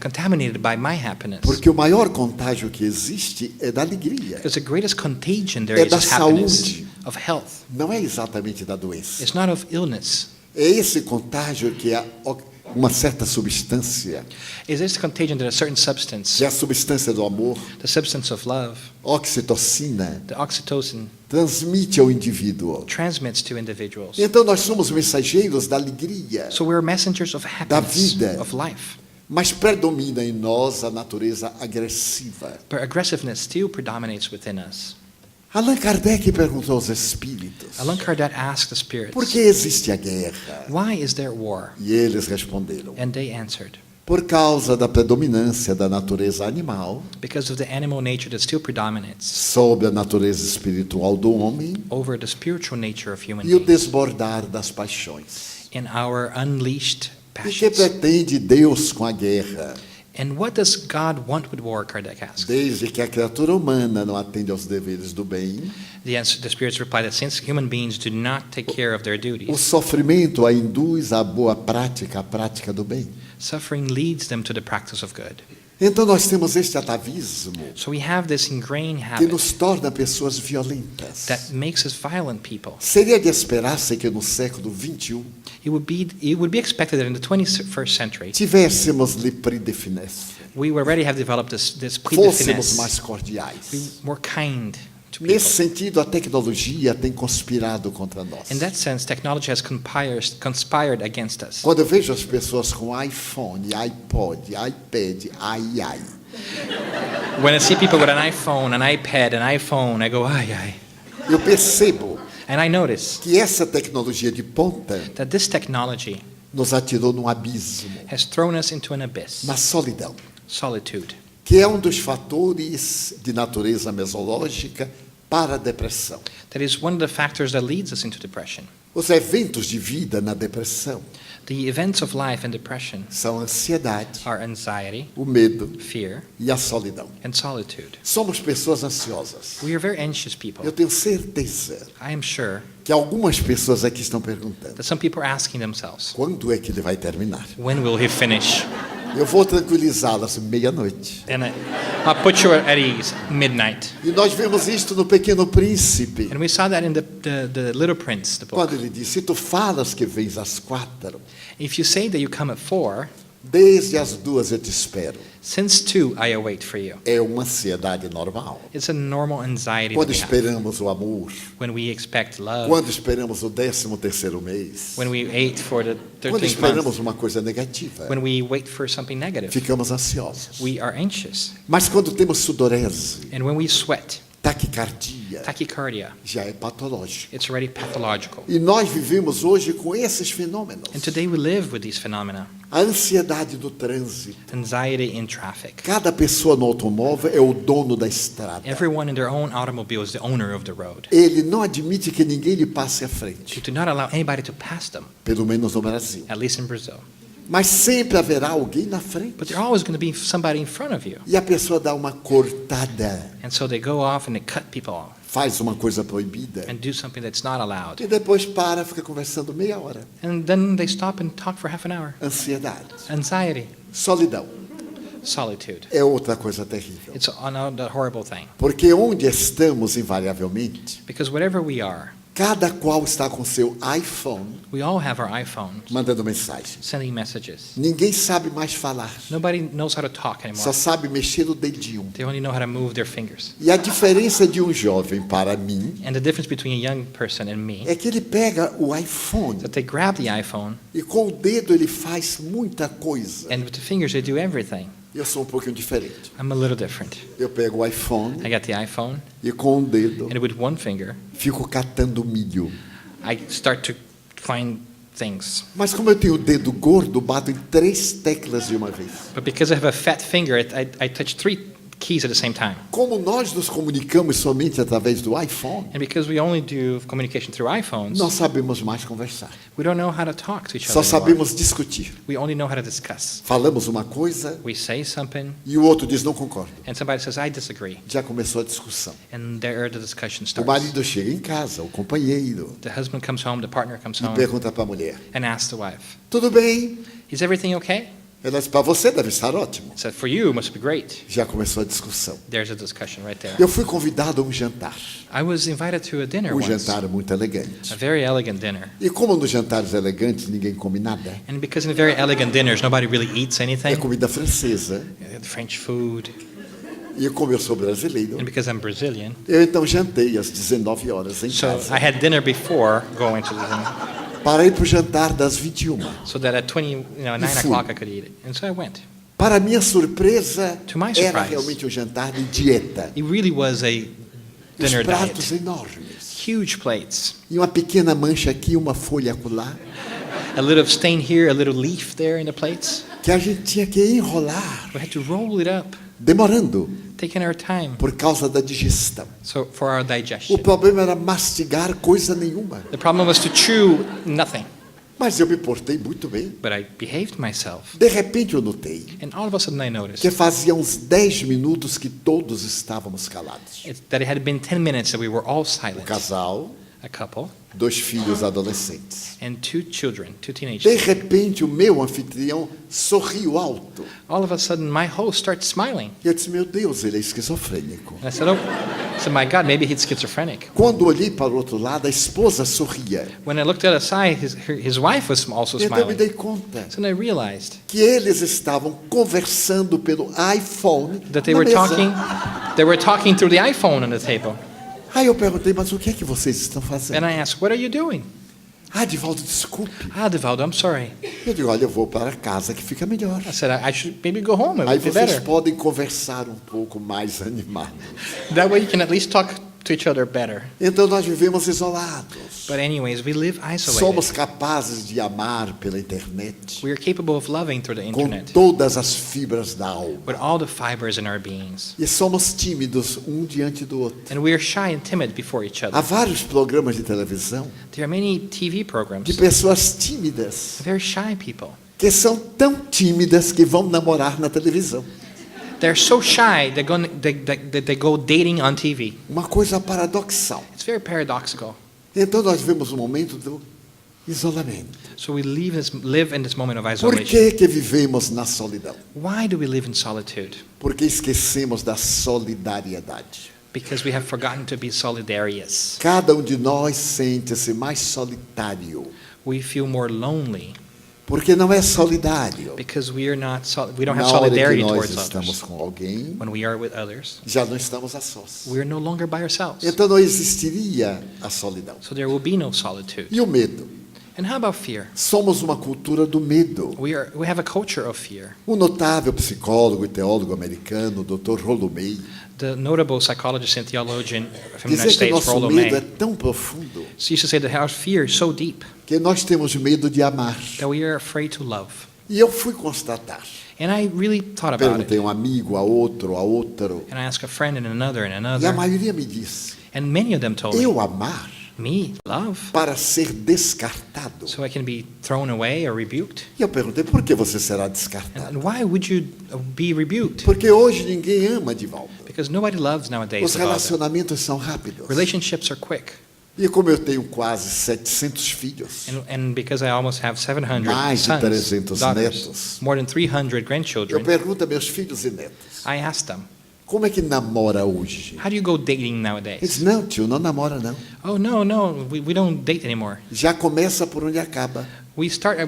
contaminated by my happiness. Porque o maior contágio que existe é da alegria. Because the greatest contagion there É is da happiness, saúde. of health. Não é exatamente da doença. It's not of illness. É esse contágio que uma certa substância, Is this contagion that a certain substance, que é a substância do amor, the substance of love, oxitocina, the oxytocin, transmite ao indivíduo. transmits to individuals? Então nós somos mensageiros da alegria, So we're messengers of happiness, vida. of life. mas predomina em nós a natureza agressiva. But aggressiveness still predominates within us. Allan Kardec perguntou aos espíritos: Allan Kardec asked the spirits, por que existe a guerra? why is there war? E eles responderam: And they answered, por causa da predominância da natureza animal because of the animal nature that still predominates sobre a natureza espiritual do homem over the spiritual nature of human e o beings desbordar das paixões. in our unleashed E que passions. pretende Deus com a guerra? And what does God want with war, Kardec asks? Desde que a criatura humana não atende aos deveres do bem, The spirits reply that since human beings do not take care of their o duties, sofrimento a induz à boa prática, a prática do bem. suffering leads them to the practice of good. Então nós temos este atavismo So we have this ingrained que habit nos torna pessoas violentas. that makes us violent people. Seria de esperar-se que no século XXI It would be expected that in the 21st century, tivéssemos l'esprit de finesse, we already have developed this plea de fôssemos finesse. mais Be cordiais. more kind to people. Nesse sentido, a tecnologia tem conspirado contra nós. In that sense, technology has conspired against us. Quando eu vejo as pessoas com iPhone, iPod, iPad, ai, When I see people with an iPhone, an iPad, an iPhone, I go, ay, ay. eu percebo And I notice que essa tecnologia de ponta that this technology nos atirou num abismo, has thrown us into an abyss, na solidão, solitude, que é um dos fatores de natureza mesológica para a depressão. that is one of the factors that leads us into depression. Os eventos de vida na depressão The events of life in depression são a ansiedade, are anxiety, o medo fear, e a solidão. and solitude. Somos pessoas ansiosas. We are very anxious people. Eu tenho certeza I am sure que algumas pessoas aqui estão perguntando: that some people are asking themselves, quando é que ele vai terminar? when will he finish? Eu vou tranquilizá-las meia-noite. And I'll put you at ease, midnight. E nós vemos isto no Pequeno Príncipe, And we saw that in the Little Prince, the book. quando ele diz: se tu falas que vens às 4, If you say that you come at 4, desde as 2 eu te espero. since 2 I await for you. É uma ansiedade normal. It's a normal anxiety that Quando we have. esperamos o amor, When we expect love, quando esperamos o 13º mês, when we wait for the quando 13th month, esperamos uma coisa negativa, when we wait for something negative, ficamos ansiosos. we are anxious. Mas quando temos sudorese, And when we sweat, taquicardia, tachycardia, já é patológico. it's already pathological. E nós vivemos hoje com esses fenômenos. And today we live with these phenomena. A ansiedade do trânsito. Anxiety in traffic. Cada pessoa no automóvel é o dono da estrada. Everyone in their own automobile is the owner of the road. Ele não admite que ninguém lhe passe à They frente, do not allow anybody to pass them, pelo menos no Brasil. at least in Brazil. Mas sempre haverá alguém na frente. But there's always going to be somebody in front of you. E a pessoa dá uma cortada, And so they go off and they cut people off faz uma coisa proibida. and do something that's not allowed. E depois para, fica conversando meia hora. And then they stop and talk for half an hour. Ansiedade. Anxiety, Solidão solitude. é outra coisa terrível. It's a horrible thing. Porque onde estamos, invariavelmente, Because whatever we are, cada qual está com seu iPhone we all have our iPhones mandando mensagens. sending messages. Ninguém sabe mais falar, Nobody knows how to talk só anymore. sabe mexer o dedinho. They only know how to move their fingers. E a diferença de um jovem para mim And the difference between a young person and me é que ele pega o is iPhone that they grab the iPhone e com o dedo ele faz muita coisa. and with the fingers they do everything. Eu sou um pouquinho diferente. I'm a little different. Eu pego o iPhone I got the iPhone e com o dedo and with one finger fico catando milho. I start to find things. Mas como eu tenho o dedo gordo, bato em 3 teclas de uma vez. But because I have a fat finger, I touch 3 keys at the same time. Como nós nos comunicamos somente através do iPhone, And because we only do communication through iPhones, não sabemos mais conversar. we don't know how to talk to each Só other anymore. sabemos discutir. We only know how to discuss. Falamos uma coisa We say something e o outro diz não concordo. and somebody says, I disagree. Já começou a discussão. And there the discussion O starts. marido chega em casa, o companheiro, The husband comes home, the partner comes e home pergunta para a mulher: and asks the wife, tudo bem? is everything okay? Ela disse, para você deve estar ótimo. I said, for you, it must be great. Já começou a discussão. There's a discussion right there. Eu fui convidado a um jantar. I was invited to a dinner once, Jantar muito elegante. a very elegant dinner. E como nos jantares elegantes ninguém come nada, And because in very elegant dinners, nobody really eats é anything. comida francesa. French food. E como eu sou brasileiro, And because I'm Brazilian, eu então jantei às 19 horas em so casa. I had dinner before going to the dinner, Para ir para o jantar das 21. so that at 9 fui. o'clock I could eat it. And so I went. Para minha surpresa, To my era surprise. realmente um jantar de dieta. It really was a Os dinner pratos diet. enormes. Huge plates. E uma pequena mancha aqui, uma folha acolá, A little stain here, a little leaf there in the plates. que a gente tinha que enrolar, We had to roll it up, demorando, taking our time, por causa da digestão. so for our O digestion. problema era mastigar coisa nenhuma. The problem was to chew nothing, Mas eu me portei muito bem. but I behaved myself. De repente eu notei And all of a sudden I noticed que fazia uns 10 minutos que todos estávamos calados. that it had been 10 minutes that we were all O silent. casal, A couple 2 filhos adolescentes. and 2 children, 2 De teenagers. repente o meu anfitrião sorriu alto. All of a sudden my host starts smiling. Eu disse, meu Deus, ele é esquizofrênico. And I said, my God, maybe he's schizophrenic. Quando olhei para o outro lado, a esposa sorria. When I looked at the side, his wife was also Então eu me smiling. dei conta So then I realized que eles estavam conversando pelo iPhone that they na were mesa. talking through the iPhone on the table. Aí eu perguntei, mas o que é que vocês estão fazendo? And I asked, what are you doing? Ah, Divaldo, desculpe. Divaldo, I'm sorry. Eu digo, olha, eu vou para casa que fica melhor. I said, I should maybe go home. It Aí would be vocês better. podem conversar um pouco mais animado. That way you can at least talk to each other better. Então nós vivemos isolados. But anyways, we live isolated. Somos capazes de amar pela internet We are capable of loving through the com internet todas as fibras da alma. with all the fibers in our beings. E somos tímidos um diante do outro. And we are shy and timid before each Há other. vários programas de televisão There are many TV de programs, pessoas tímidas very shy people. que são tão tímidas que vão namorar na televisão. They're so shy they go dating on TV. Uma coisa paradoxal. It's very paradoxical. Então nós vivemos um momento do isolamento. So we live in this moment of Por isolation. que vivemos na solidão? Why do we live in solitude? Porque esquecemos da solidariedade. Because we have forgotten to be solidarious. Cada de nós sente-se mais solitário, We feel more lonely porque não é solidário. because we don't have Na hora que solidarity nós towards estamos others. com alguém, When we are with others, já não estamos a sós. we are no longer by ourselves. Então não existiria a solidão. So there will be no solitude. E o medo? And how about fear? Somos uma cultura do medo. We have a culture of fear. O notável psicólogo e teólogo americano, Dr. Rollo May, The notable psychologist and theologian from the United dizia que States, nosso Rollo medo é May, tão profundo used to say that our fear is so deep que nós temos medo de amar. that we are afraid to love. E eu fui constatar. And I really thought about Perguntei it. a um amigo, a outro, And I asked a friend and another and e a another. maioria me disse: And many of them told me, eu amar me, love, para ser descartado. so I can be thrown away or rebuked? E eu perguntei: por que você será descartado? And why would you be rebuked? Porque hoje ninguém ama Divaldo. Because nobody loves nowadays. Os Divaldo. relacionamentos são rápidos. Relationships are quick. E como eu tenho quase 700 filhos, And because I almost have 700 mais de sons, 300 daughters, netos, more than 300 eu grandchildren, pergunto a meus filhos e netos: I asked them, como é que namora hoje? how do you go dating Eles nowadays? dizem: não, tio, não namora não. Oh, no, we don't date anymore. Já começa por onde acaba. We start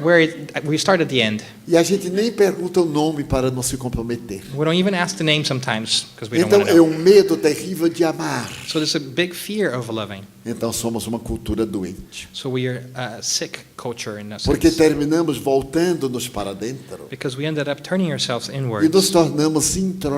at the end. E a gente nem pergunta o nome para não se comprometer. We don't even ask the name sometimes because we don't Então want to é know. um medo terrível de amar. So there's a big fear of loving. Então somos uma cultura doente. So we are a sick culture in that Porque sense. terminamos voltando-nos para dentro Because we ended up turning ourselves e nos inwards tornamos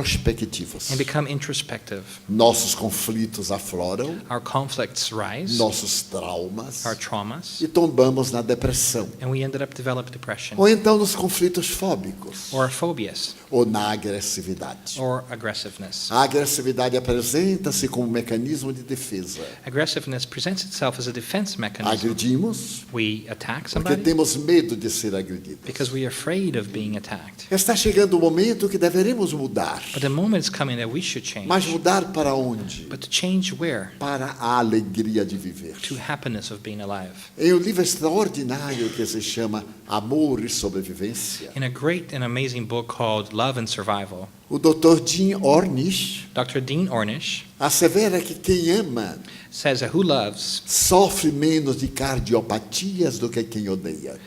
introspectivos. and become introspective. Nossos conflitos afloram, Our conflicts rise, nossos traumas, our traumas, e tombamos na depressão. and we ended up developing depression Ou então nos conflitos fóbicos, or phobias ou na agressividade. or aggressiveness. A agressividade apresenta-se como um mecanismo de defesa. Aggressiveness presents itself as a defense mechanism. Agredimos We attack porque somebody temos medo de ser agredidos. because we are afraid of being attacked. Está chegando o momento que deveremos mudar. But the moment is coming that we should change. Mas mudar para onde? But to change where? Para a alegria de viver. To happiness of being alive. Em um livro extraordinário que se chama Amor e Sobrevivência, In a great and amazing book called Love and Survival, o Dr. Dean Ornish Dr. Dean Ornish assevera que quem ama says that who loves sofre menos de cardiopatias do que quem odeia.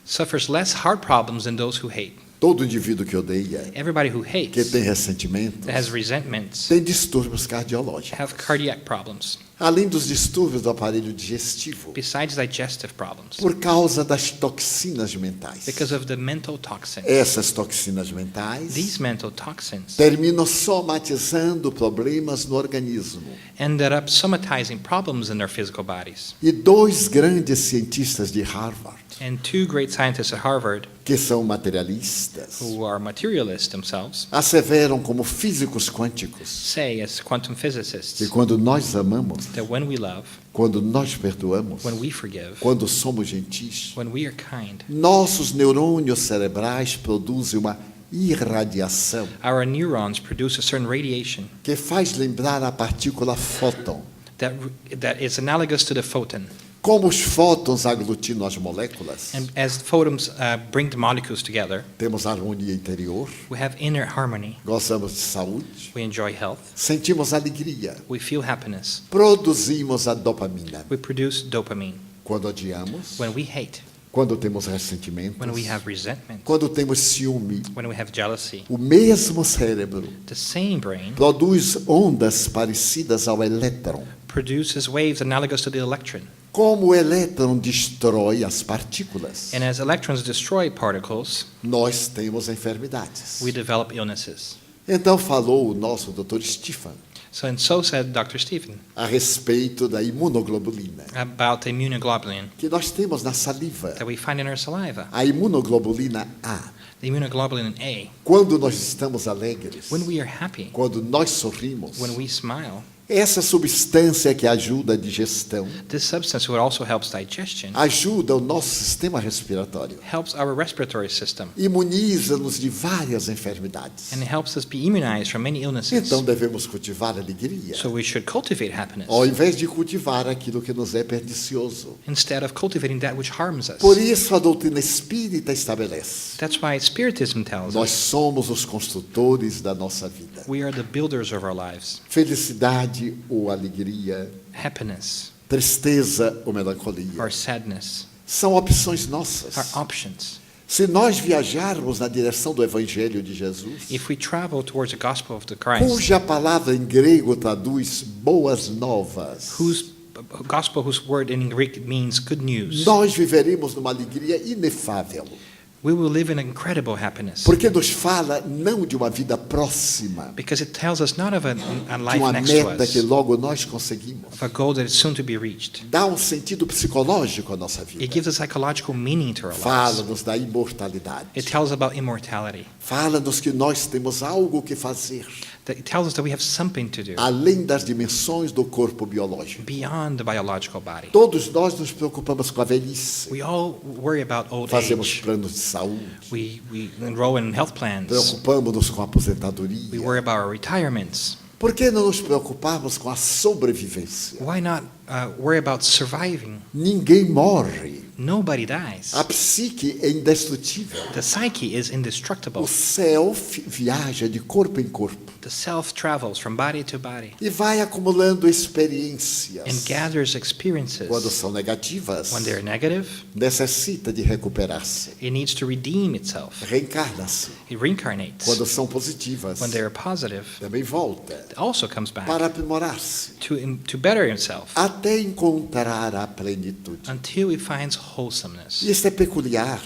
suffers less heart problems than those who hate. Todo indivíduo que odeia, Everybody who que hates, tem ressentimentos, that has resentments, tem distúrbios cardiológicos. have cardiac problems, Além dos distúrbios do aparelho digestivo, besides digestive problems, por causa das toxinas mentais. because of the mental toxins. Essas toxinas mentais These mental toxins terminam somatizando problemas no organismo. ended up somatizing problems in their physical bodies. E dois grandes cientistas de Harvard, And two great scientists at Harvard, que são materialistas, who are materialists themselves, asseveram como físicos quânticos say as quantum que physicists quando nós amamos, that when we love, quando nós perdoamos, when we forgive, quando somos gentis, when we are kind, nossos neurônios cerebrais produzem uma irradiação our neurons produce a certain radiation que faz lembrar a partícula fóton. that is analogous to the photon. Como os fótons aglutinam as moléculas, And as photons bring the molecules together, temos harmonia interior, we have inner harmony. gozamos de saúde, We enjoy health. sentimos alegria, We feel happiness. produzimos a dopamina. We produce dopamine. Quando odiamos, When we hate, quando temos ressentimentos, when we have resentment, quando temos ciúme, when we have jealousy, o mesmo cérebro the same brain produz ondas parecidas ao elétron. produces waves analogous to the electron. Como o elétron destrói as partículas, And as electrons destroy particles, nós temos enfermidades. we develop illnesses. Então falou o nosso Dr. Stephen And so said Dr. Stephen a respeito da imunoglobulina about the immunoglobulin que nós temos na saliva. that we find in our saliva. A imunoglobulina A. The immunoglobulin A. Quando nós estamos alegres, When we are happy, quando nós sorrimos, when we smile, essa substância que ajuda a digestão, this substance, what also helps digestion, ajuda o nosso sistema respiratório, helps our respiratory system, imuniza-nos de várias enfermidades. and it helps us be immunized from many illnesses. Então devemos cultivar a alegria, So we should cultivate happiness ao invés de cultivar aquilo que nos é pernicioso. instead of cultivating that which harms us. Por isso a doutrina espírita estabelece: That's why Spiritism tells nós us somos os construtores da nossa vida. we are the builders of our lives. Felicidade ou alegria, Happiness tristeza ou melancolia, or sadness são opções nossas. are options. Se nós viajarmos na direção do Evangelho de Jesus, If we travel towards the gospel of the Christ, cuja palavra em grego traduz boas novas, whose word in Greek means good news, nós viveremos numa alegria inefável, we will live in incredible happiness. porque nos fala não de uma vida próxima, Because it tells us not of a de life uma next to meta que us, logo nós conseguimos. of a goal that is soon to be reached. Dá um sentido psicológico à nossa It vida. gives a psychological meaning to our lives. Fala-nos da imortalidade. It tells about immortality. Fala-nos que nós temos algo que fazer, It tells us that we have something to do além das dimensões do corpo biológico. beyond the biological body. Todos nós nos preocupamos com a velhice. We all worry about old Fazemos age. planos de saúde. We enroll in health plans. Preocupamos-nos com a We aposentadoria. worry about our retirements. Por que não nos preocuparmos com a sobrevivência? Why not worry about surviving? Ninguém morre. Nobody dies. A psique é indestrutível. The psyche is indestructible. O self viaja de corpo em corpo The self travels from body to body e vai acumulando experiências. and gathers experiences. Quando são negativas, When they're negative, necessita de recuperar-se. it needs to redeem itself. Reencarna-se. It reincarnates. Quando são positivas, When they're positive, também volta it also comes back para aprimorar-se, to better itself até encontrar a plenitude. until it finds wholesomeness. Isso é peculiar,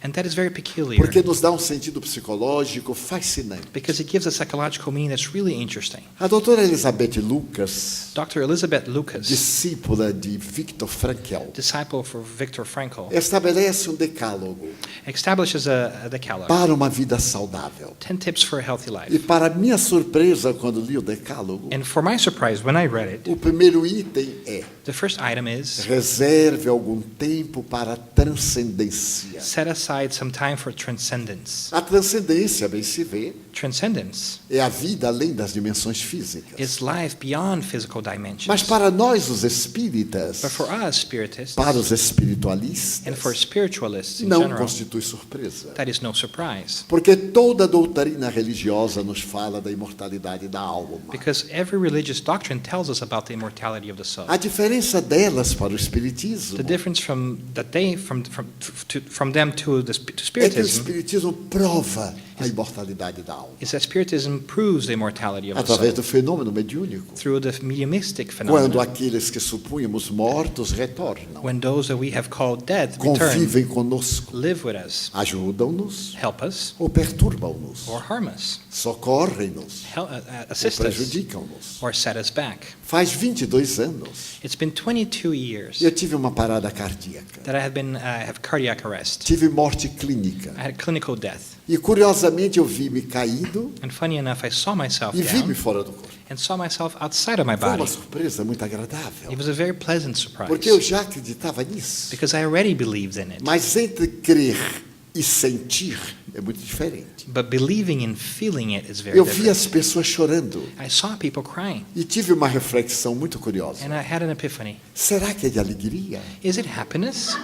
And that is very peculiar porque nos dá um sentido psicológico fascinante. because it gives a psychological meaning that's really interesting. A doutora Elizabeth Lucas, Dr. Elizabeth Lucas, discípula de Viktor Frankl, disciple for Viktor Frankl, estabelece um decálogo establishes a decalogue, para uma vida saudável. 10 tips for a healthy E life. para minha surpresa, quando li o decálogo, And for my surprise, when I read it, o primeiro item é: the first item is reserve algum tempo para a transcendência. set aside some time for transcendence. A transcendência, bem se vê, transcendence. É a vida além das dimensões físicas. It's life beyond physical dimensions. Mas para nós, os espíritas, But for us, spiritists, para os and espiritualistas, for spiritualists in não general, constitui surpresa. that is no surprise. Porque toda doutrina religiosa nos fala da imortalidade da alma. Because every religious doctrine tells us about the immortality of the soul. A diferença delas para o espiritismo The difference from them to é que o spiritism espiritismo prova a imortalidade da alma is that spiritism proves the immortality of the através soul do fenômeno mediúnico. through the mediumistic Quando phenomenon. aqueles que supunhamos mortos retornam, When those that we have called dead return, convivem conosco, live with us, ajudam-nos help us, ou perturbam-nos, or harm us, socorrem-nos ou assist us, prejudicam-nos. or set us back. Faz 22 anos, It's been 22 years eu tive uma parada cardíaca, that I have cardiac arrest. tive morte clínica. I had clinical death. E curiosamente eu vi-me caído And funny enough, I saw myself e vi-me down fora do corpo. and saw myself outside of my Foi uma body. surpresa muito agradável, It was a very pleasant surprise porque eu já acreditava nisso. because I already believed in it. Mas entre crer e sentir é muito diferente. But believing and feeling it is very Eu vi different. as pessoas chorando I saw people crying e tive uma reflexão muito curiosa. and I had an epiphany. Será que é de alegria? Is it happiness?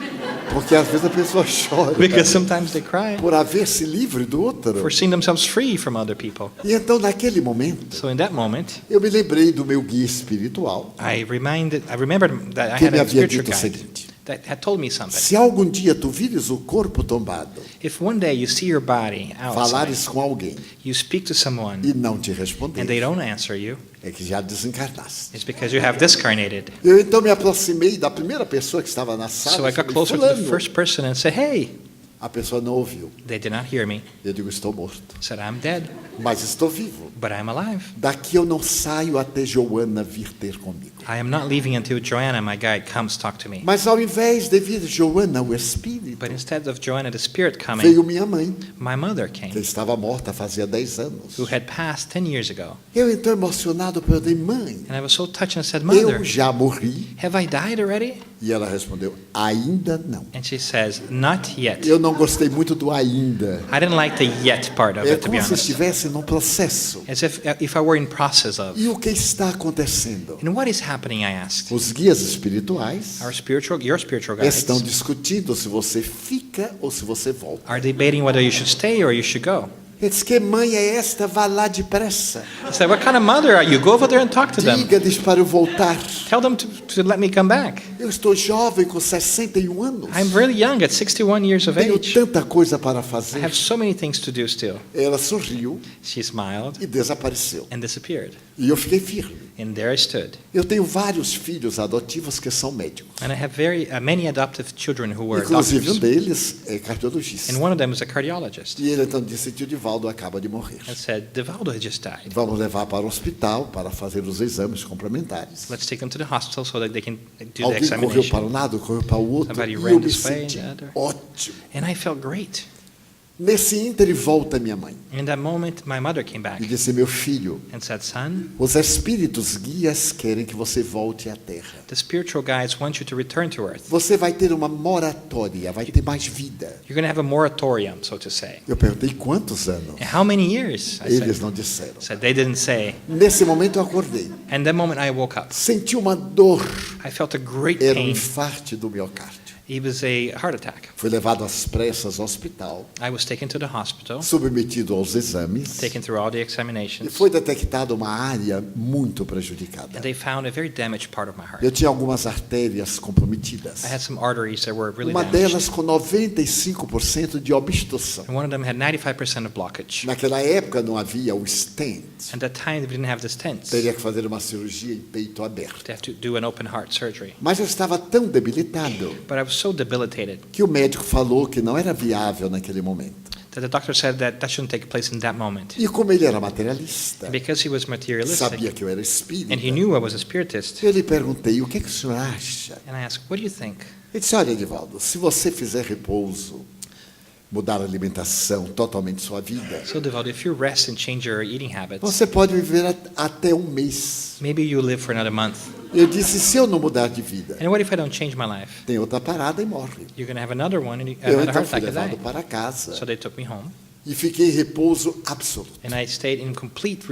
Porque às vezes a pessoa chora Because sometimes they cry por haver-se livre do outro. for seeing themselves free from other people. E então naquele momento So in that moment, eu me lembrei do meu guia espiritual I remembered that I que had me a havia spiritual dito o guide seguinte: that had told me something. se algum dia tu vires o corpo tombado, If one day you see your body outside, falares com alguém you speak to someone e não te and they responder, don't answer you, é que já desencarnaste. it's because you have discarnated. Eu então me aproximei da primeira pessoa que estava na sala. So I e got falei, closer to the "Fulano." first person and said, hey. A pessoa não ouviu. They did not hear me. Eu digo, estou morto. Said, I'm dead, Mas estou vivo. but I'm alive. Daqui eu não saio até Joana vir ter comigo. I am not leaving until Joanna, my guide, comes talk to me. Mas ao invés de vir Joana, o Espírito, But instead of Joanna, the spirit coming, veio minha mãe, my mother que came, estava morta fazia 10 anos. who had passed 10 years ago. Eu então emocionado perguntei, mãe, And I was so touched and said, Mother, eu já morri? have I died already? E ela respondeu, ainda não. And she says, not yet. Eu não gostei muito do ainda. I didn't like the yet part of É it, to be como se honest. estivesse num processo. As if I were in process of. E o que está acontecendo? And what is happening, I asked. Os guias espirituais Your spiritual guides estão discutindo se você fica ou se você volta. are debating whether you should stay or you should go. Ele disse, que mãe é esta? Vá lá depressa. I said, what kind of mother are you? Go over there and talk to them. Diga-lhes para eu voltar. Tell them to let me come back. Eu estou jovem com 61 anos. I'm really young at 61 years of Tenho age. tanta coisa para I fazer. have so many things to do still. Ela sorriu She smiled e desapareceu. and disappeared. E eu fiquei firme. And there I stood. Eu tenho vários filhos adotivos que são médicos. And I have many adoptive children who were Inclusive um doctors. deles é cardiologista. And one of them is a cardiologist. E ele então disse, tio Divaldo acaba de morrer. And said, Divaldo had just died. Vamos levar para o hospital para fazer os exames complementares. Let's take them to the hospital so that they can do the Alguém correu examination. para um lado, correu para o outro. Somebody E ran eu me this way, senti the other. ótimo. And I felt great. Nesse ínter volta minha mãe In that moment, my mother came back e disse, meu filho, and said, son, os espíritos guias querem que você volte à terra. the spiritual guides want you to return to earth. Você vai ter uma moratória, vai ter mais vida. You're going to have a moratorium, so to say. Eu perguntei quantos anos. And how many years? I Eles said. não disseram. Said they didn't say. Nesse momento eu acordei. And that moment I woke up. Senti uma dor. I felt a great Era um pain. infarte do miocárdio. It was a heart attack. Fui levado às pressas ao hospital, I was taken to the hospital, submetido aos exames taken through all the e examinations, foi detectada uma área muito prejudicada. and they found a very damaged part of my heart. Eu tinha algumas artérias comprometidas. I had some arteries that were really Uma damaged. delas com 95% de obstrução. And one of them had 95% of blockage. Naquela época não havia o stent. At that time, they didn't have the stents. Teria que fazer uma cirurgia em peito aberto. They have to do an open heart surgery. Mas eu estava tão debilitado But I was so debilitated que o médico falou que não era viável naquele momento. that the doctor said that shouldn't take place in that moment. E como ele era materialista, And because he was sabia materialistic, que eu era espírita, and he knew I was a spiritist, eu lhe perguntei, o que o senhor acha? and I asked, what do you think? Ele disse, olha, Divaldo, se você fizer repouso, mudar a alimentação, totalmente sua vida, So, Divaldo, if you rest and change your eating habits, você pode viver até um mês. maybe you'll live for another month. Eu disse, se eu não mudar de vida, And what if I don't change my life? tem outra parada e morre. You're going to have another one, and Eu another então heart fui attack and levado die. para casa So they took me home, E fiquei em repouso absoluto. And I stayed in complete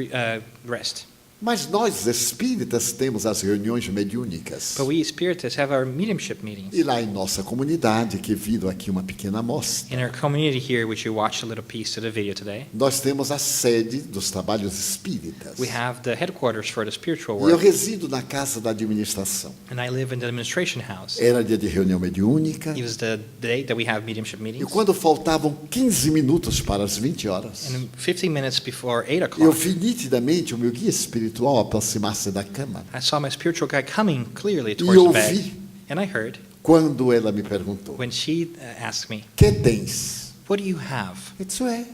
rest. Mas nós, espíritas, temos as reuniões mediúnicas. But we spiritists have our mediumship meetings. E lá em nossa comunidade, que viram aqui uma pequena amostra, In our community here, which you watched a little piece of the video today, nós temos a sede dos trabalhos espíritas. we have the headquarters for the spiritual E eu work. resido na casa da administração. And I live in the administration house. Era dia de reunião mediúnica. It was the day that we have mediumship E meetings. quando faltavam 15 minutos para as 20 horas, And 15 minutes before 8 eu o'clock, vi nitidamente o meu guia espiritual aproximar-se da cama. I saw my spiritual guide coming clearly E towards the ouvi bed. And I heard quando ela me perguntou: when she asked me, "Que tens?" "What do you have?" Isso é.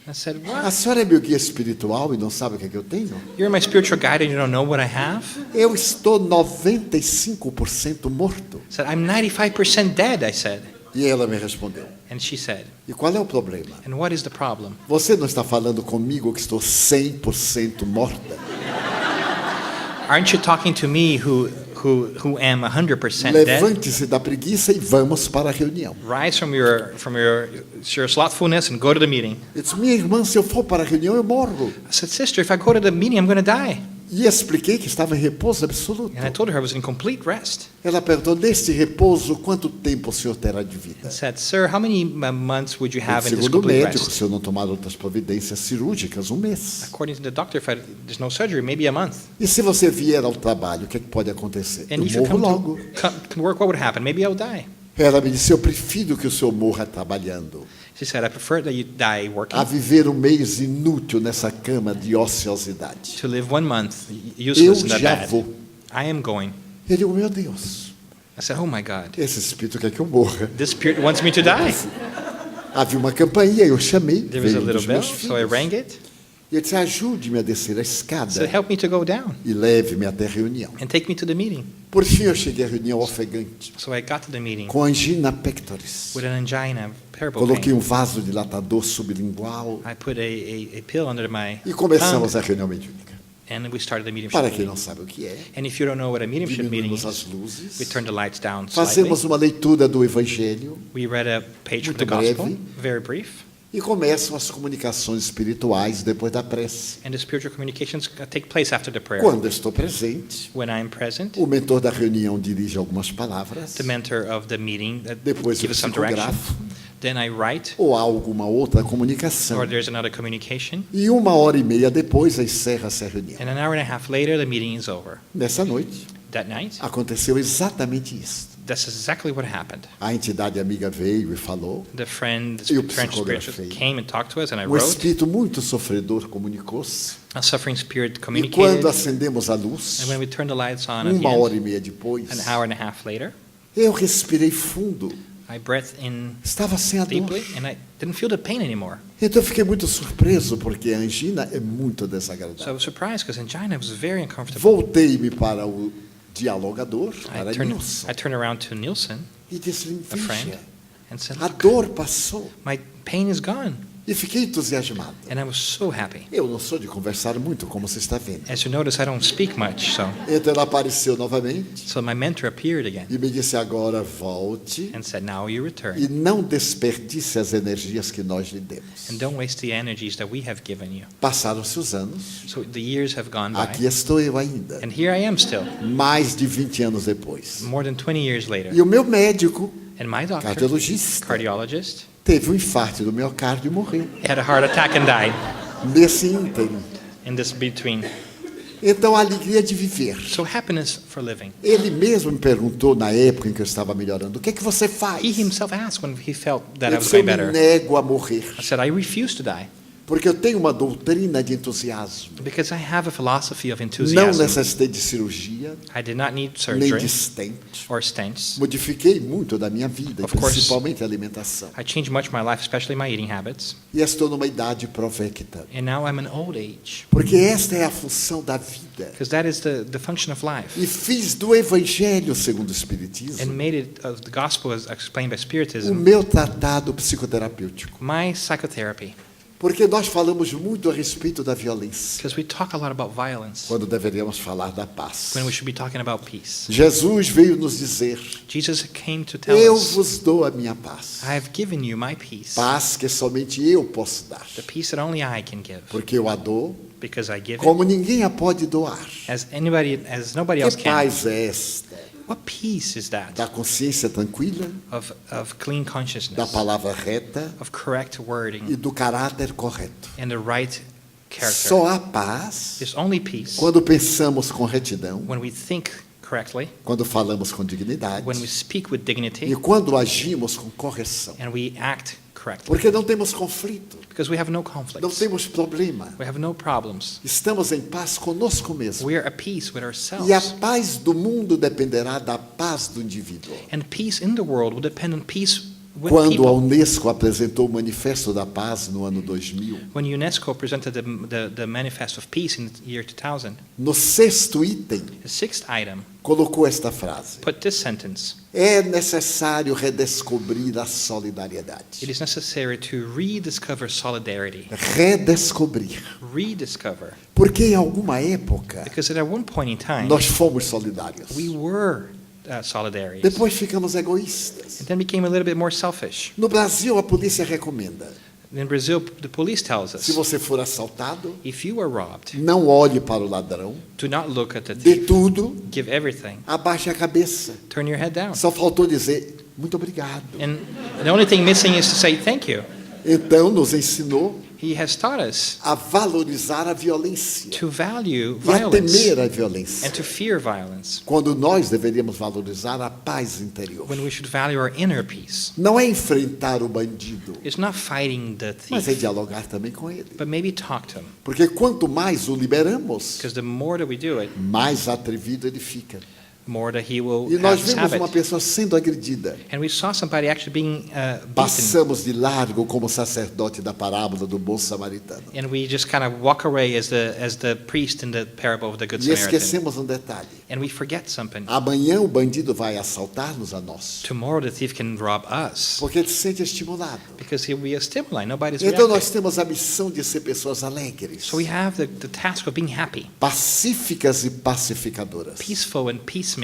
I said, A "What? senhora é meu guia espiritual e não sabe o que é que eu tenho? You're my spiritual guide and you don't know what I have?" Eu estou 95% morto. I said, "I'm 95% dead," I said. E ela me respondeu: And she said, "E qual é o problema? "And what is the problem? Você não está falando comigo que estou 100% morta? Aren't you talking to me who am 100% dead? Levante-se da preguiça e vamos para a reunião." Rise from your slothfulness and go to the meeting." Eu disse: "Minha irmã, se eu for para a reunião, eu morro." I said, "Sister, if I go to the meeting, I'm going to die." E expliquei que estava em repouso absoluto. And I told her I was in complete rest. Ela perguntou: "Neste repouso, quanto tempo o senhor terá de vida?" I said, "Sir, how many months would you have in this Segundo o complete médico, rest?" se eu não tomar outras providências cirúrgicas, 1 mês. According to the doctor, if there's no surgery, maybe a month. E se você vier ao trabalho, o que é que pode acontecer? And Eu if you morro come logo. to work, what would happen? Maybe I'll die. Ela me disse: "Eu prefiro que o senhor morra trabalhando, She said, "I prefer that you die working a viver 1 mês inútil nessa cama de ociosidade." to live 1 month Eu useless in that já bed. vou. I am going." Eu digo: "Meu Deus, I said, "Oh my God, esse espírito quer que eu morra." this spirit wants me to die." Havia uma campainha, eu chamei, There was a veio um little dos bell, meus so I filhos. rang it. E ele disse: "Ajude-me a descer a I escada said, "Help me to go down e leve-me até a reunião." and take me to the meeting." Por fim, eu cheguei à reunião ofegante, So I got to the meeting com angina pectoris. with an angina, terrible Coloquei pain. um vasodilatador sublingual I put a pill under my e começamos tongue, a reunião mediúnica. and we started the mediumship Para quem meeting. não sabe o que é, And if you don't know what a mediumship meeting diminuímos is, as luzes, we turn the lights down slightly. fazemos uma leitura do Evangelho We read a page from Muito the gospel, breve. very brief, e começam as comunicações espirituais depois da prece. and the spiritual communications take place after the prayer. Quando eu estou presente, When I'm present, o mentor da reunião dirige algumas palavras, the mentor of the meeting depois eu gives some direction. psicografo, Then I write, ou há alguma outra comunicação. or there's another communication, E 1h30 depois encerra-se a reunião. and an hour and a half later, the meeting is over. Nessa noite, That night, aconteceu exatamente isso. that's exactly what happened. A entidade amiga veio e falou. The friend, Eu the friend spiritual psicografei. came and talked to us, and I Um wrote. espírito muito sofredor comunicou-se. A suffering spirit E communicated, quando acendemos a luz, and when we turned the lights on at the 1h30 end, depois, an hour and a half later, eu respirei fundo. I breathed in Estava sem a dor. deeply, and I didn't feel the pain anymore. Então eu fiquei muito surpreso, porque a angina é muito So I desagradável. was surprised because angina was very uncomfortable. Voltei-me para o dialogador, para I turned Nilson, around to Nielsen, e disse-lhe: a friend, "Veja, and said, a dor passou." "My pain is gone." E fiquei entusiasmado. And I was so happy. Eu não sou de conversar muito, como você está vendo. As you notice, I don't speak much, so Então ela apareceu novamente my mentor appeared again e me disse: "Agora volte and said, "Now you return, e não desperdice as energias que nós lhe demos." and don't waste the energies that we have given you." Passaram-se os anos, So the years have gone aqui by, estou eu ainda, and here I am still, mais de 20 anos depois. more than 20 years later. E o meu médico, And my doctor, cardiologista, cardiologist, teve um infarto do miocárdio e morreu. had a heart attack and died Nesse ínterim. in this between. Então, a alegria de viver. So happiness for living. Ele mesmo me perguntou, na época em que eu estava melhorando: "O que é que você faz?" He himself asked when he felt that I Eu was disse: "Eu going me better. nego a morrer, I said, I refuse to die porque eu tenho uma doutrina de entusiasmo. because I have a philosophy of Não enthusiasm. necessitei de cirurgia, I did not need nem surgery de stent. or stents. Modifiquei muito da minha vida, Of course. principalmente a alimentação. I changed much my life, especially my eating habits. E estou numa idade provecta, And now I'm an old age porque esta é a função da vida. because that is the function of life. E fiz do Evangelho segundo o And Espiritismo made it of the gospel as explained by o Spiritism, meu tratado psicoterapêutico. my psychotherapy. Porque nós falamos muito a respeito da violência, Because we talk a lot about violence quando deveríamos falar da paz. when we should be talking about peace. Jesus veio nos dizer: Jesus came to tell eu us, vos dou a minha paz. I have given you my peace, Paz que somente eu posso dar. the peace that only I can give, Porque eu a dou because I give it como ninguém a pode doar. as nobody else Que can. paz é esta? What peace is that? Da consciência tranquila, Of clean da consciousness, palavra reta of correct e wording, do caráter correto. and the right character. Só há paz There's only peace quando pensamos com retidão, when we think correctly, quando falamos com dignidade when we speak with e dignity, quando agimos com correção. and we act correctly. Porque não temos conflito, Because we have no não conflicts. temos problema. We have no problems. Estamos em paz conosco mesmo. We are at peace with E a ourselves. paz do mundo dependerá da paz do indivíduo. And peace in the world will depend on peace with Quando a people. Unesco apresentou o Manifesto da Paz no ano 2000, When UNESCO presented the Manifest of Peace in the year 2000, no 6º item, the sixth item colocou esta frase: put this sentence: é necessário redescobrir a solidariedade. it is necessary to rediscover solidarity. Redescobrir. Rediscover. Porque em alguma época Because at one point in time, nós fomos solidários. we were solidarians. Depois ficamos egoístas. And then became a little bit more selfish. No Brasil, a polícia recomenda: In Brazil, the police tells se us, você for assaltado, if you are robbed, não olhe para o ladrão, do not look at the dê thief. tudo, Give everything. abaixe a cabeça. Turn your head down. Só faltou dizer muito obrigado. And the only thing missing is to say thank you. Então nos ensinou He has taught us a valorizar a violência to value e a violence temer a and violência, to fear violence, quando nós deveríamos valorizar a paz interior. when we should value our inner peace. Não é enfrentar o bandido, It's not fighting the mas é thief, dialogar também com ele. but maybe talk to him. Porque quanto mais o liberamos, Because the more that we do it, mais atrevido ele fica. the more that he will E have nós this vemos uma habit. pessoa sendo agredida. And we saw somebody actually being beaten, Passamos de largo como sacerdote da parábola do bom samaritano. and we just kind of walk away as the priest in the parable of the Good E Samaritan. esquecemos um detalhe: And we forget something. amanhã o bandido vai assaltar-nos a nós, Tomorrow the thief can rob us porque ele se sente estimulado. because he'll be a stimuli. Nobody's Então nós reacting. temos a missão de ser pessoas alegres, So we have the task of being happy, pacíficas e pacificadoras. peaceful and peacemaking.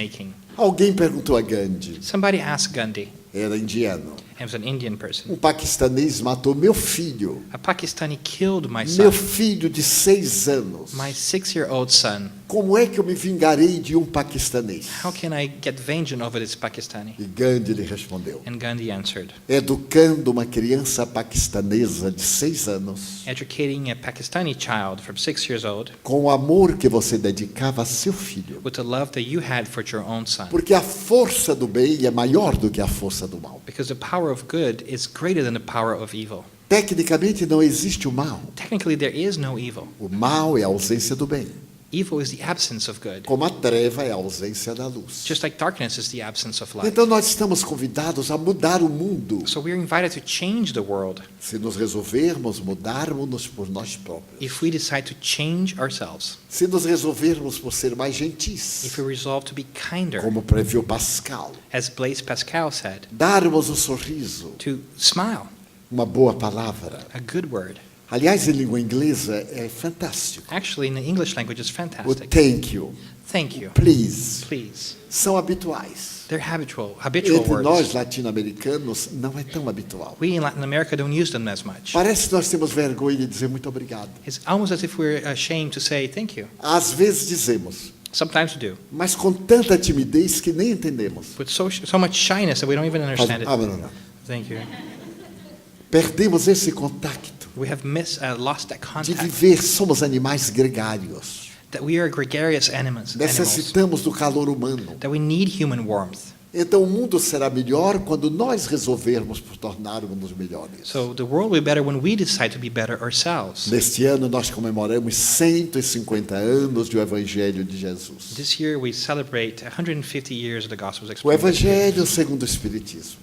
Alguém perguntou a Gandhi, Somebody asked Gandhi, era indiano: and was an Indian person, um paquistanês matou meu filho, a Pakistani killed my meu son, filho de 6 anos. my 6-year-old son. Como é que eu me vingarei de um paquistanês? How can I get vengeance over this Pakistani? E Gandhi lhe respondeu: And Gandhi answered, educando uma criança paquistanesa de 6 anos educating a Pakistani child from 6 years old com o amor que você dedicava a seu filho. with the love that you had for your own son. Porque a força do bem é maior do que a força do mal. Because the power of good is greater than the power of evil. Tecnicamente não existe o mal. Technically, there is no evil. O mal é a ausência do bem, Evil is the absence of good, como a treva é a ausência da luz. just like darkness is the absence of light. Então nós estamos convidados a mudar o mundo, So we're invited to change the world se nos resolvermos mudarmos-nos por nós próprios. if we decide to change ourselves, Se nos resolvermos por ser mais gentis, if we resolve to be kinder, como previu Pascal, as Blaise Pascal said, darmos um sorriso, to smile, uma boa palavra. a good word. Aliás, em língua inglesa é fantástico. Actually, in the English language, it's O fantastic. thank you, Thank you, please, please. são habituais. They're habitual Entre words. nós latino-americanos não é tão habitual. We in Latin America don't use them as much. Parece que nós temos vergonha de dizer muito obrigado. It's almost as if we're ashamed to say thank you. Às vezes dizemos, Sometimes we do, mas com tanta timidez que nem entendemos. with so much shyness that we don't even understand it. Não. Thank you. Perdemos esse contacto We have lost that de contact. viver, somos animais gregários. That we are gregarious animals. Necessitamos do calor humano. That we need human warmth. Então o mundo será melhor quando nós resolvermos por tornarmos melhores. So the world will be better when we decide to be better ourselves. Neste ano nós comemoramos 150 anos do Evangelho de Jesus. This year we celebrate 150 years of the Gospel's O experience. Evangelho segundo o Espiritismo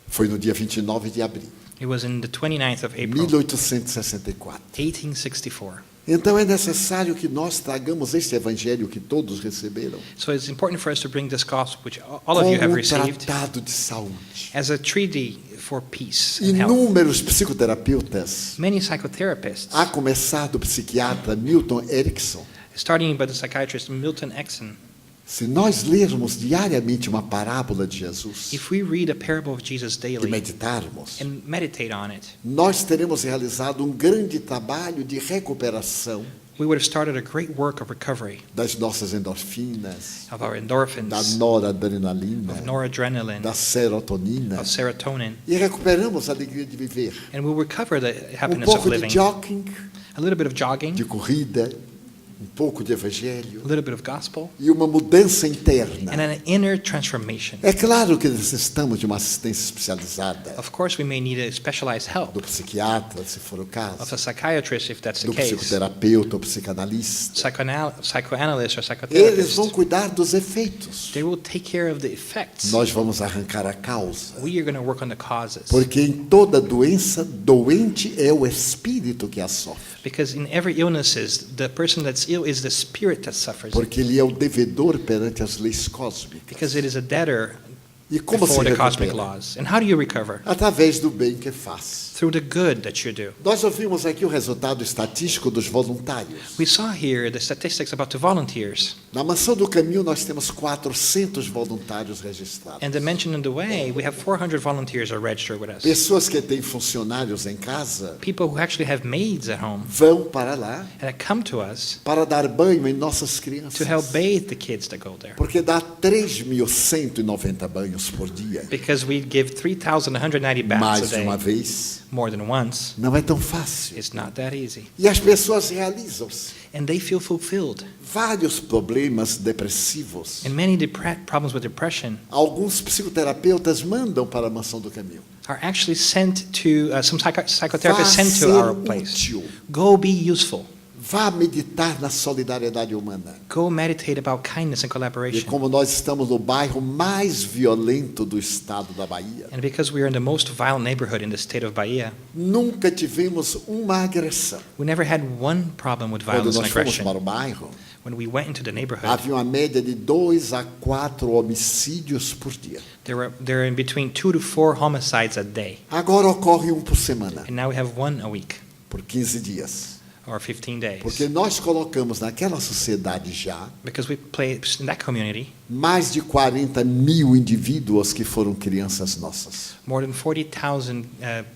foi no dia 29 de abril, It was in the 29th of April, 1864. 1864. Então é necessário que nós tragamos este evangelho que todos receberam So it's important for us to bring this gospel, which all of you have como um received, tratado de saúde. as a treaty for peace and health. Inúmeros psicoterapeutas, Many psychotherapists, a começar do psiquiatra Milton Erickson, starting by the psychiatrist Milton Erickson, se nós lermos diariamente uma parábola de Jesus if we read a parable of Jesus e daily meditarmos, and meditate on it, nós teremos realizado um grande trabalho de recuperação we would have started a great work of recovery das nossas endorfinas, of our da endorphins, noradrenalina, of noradrenaline, da serotonina, of serotonin, e recuperamos a alegria de viver. and we'll recover the Um happiness of pouco de living. jogging, A little bit of jogging, de corrida, um pouco de evangelho a little bit of gospel, e uma mudança interna. and an inner transformation. É claro que necessitamos de uma assistência especializada Of course, we may need a specialized help do psiquiatra, se for o of caso, a psychiatrist, if that's the do case, psicoterapeuta ou psicanalista. psychoanalyst or Eles psychotherapist. vão cuidar dos efeitos. They will take care of the effects. Nós vamos arrancar a causa. We are going to work on the causes. Porque em toda doença, doente é o espírito que a sofre. Because in every illnesses, the person that's ill is the spirit that suffers. Porque ele é o devedor perante as leis cósmicas. Because it is a debtor E como se before the cosmic recupera? laws. And how do you recover? Através do bem que faz. Through the good that you do. Nós ouvimos aqui o resultado estatístico dos voluntários. We saw here the statistics about the volunteers. Na Mansão do Caminho, nós temos 400 voluntários registrados. And the mention in the way, we have 400 volunteers are registered with us. Pessoas que têm funcionários em casa People who actually have maids at home vão para lá and that come to us para dar banho em nossas crianças. to help bathe the kids that go there. Porque dá 3.190 banhos por dia. Because we give 3,190 baths a Mais uma day, vez, more than once. não é tão fácil. It's not that easy. E as pessoas realizam-se. And they feel fulfilled. Vários problemas depressivos. And many problems with depression Alguns psicoterapeutas mandam para a Mansão do Caminho. are actually sent to, some Vá psychotherapists sent ser to our place. útil. Go be useful. Vá meditar na solidariedade humana. Go meditate about kindness and E collaboration. como nós estamos no bairro mais violento do estado da Bahia, And because we are in the most violent neighborhood in the state of Bahia, nunca tivemos uma agressão. we never had one problem with Quando violence and nós fomos aggression. para o bairro, When we went into the neighborhood, havia uma média de 2 a 4 homicídios por dia. there were in between 2 to 4 homicides a day. Agora ocorre um por semana, And now we have one a week por 15 dias. or 15 days. Porque nós colocamos naquela sociedade já Because we play in that community mais de 40 mil indivíduos que foram crianças nossas. more than 40,000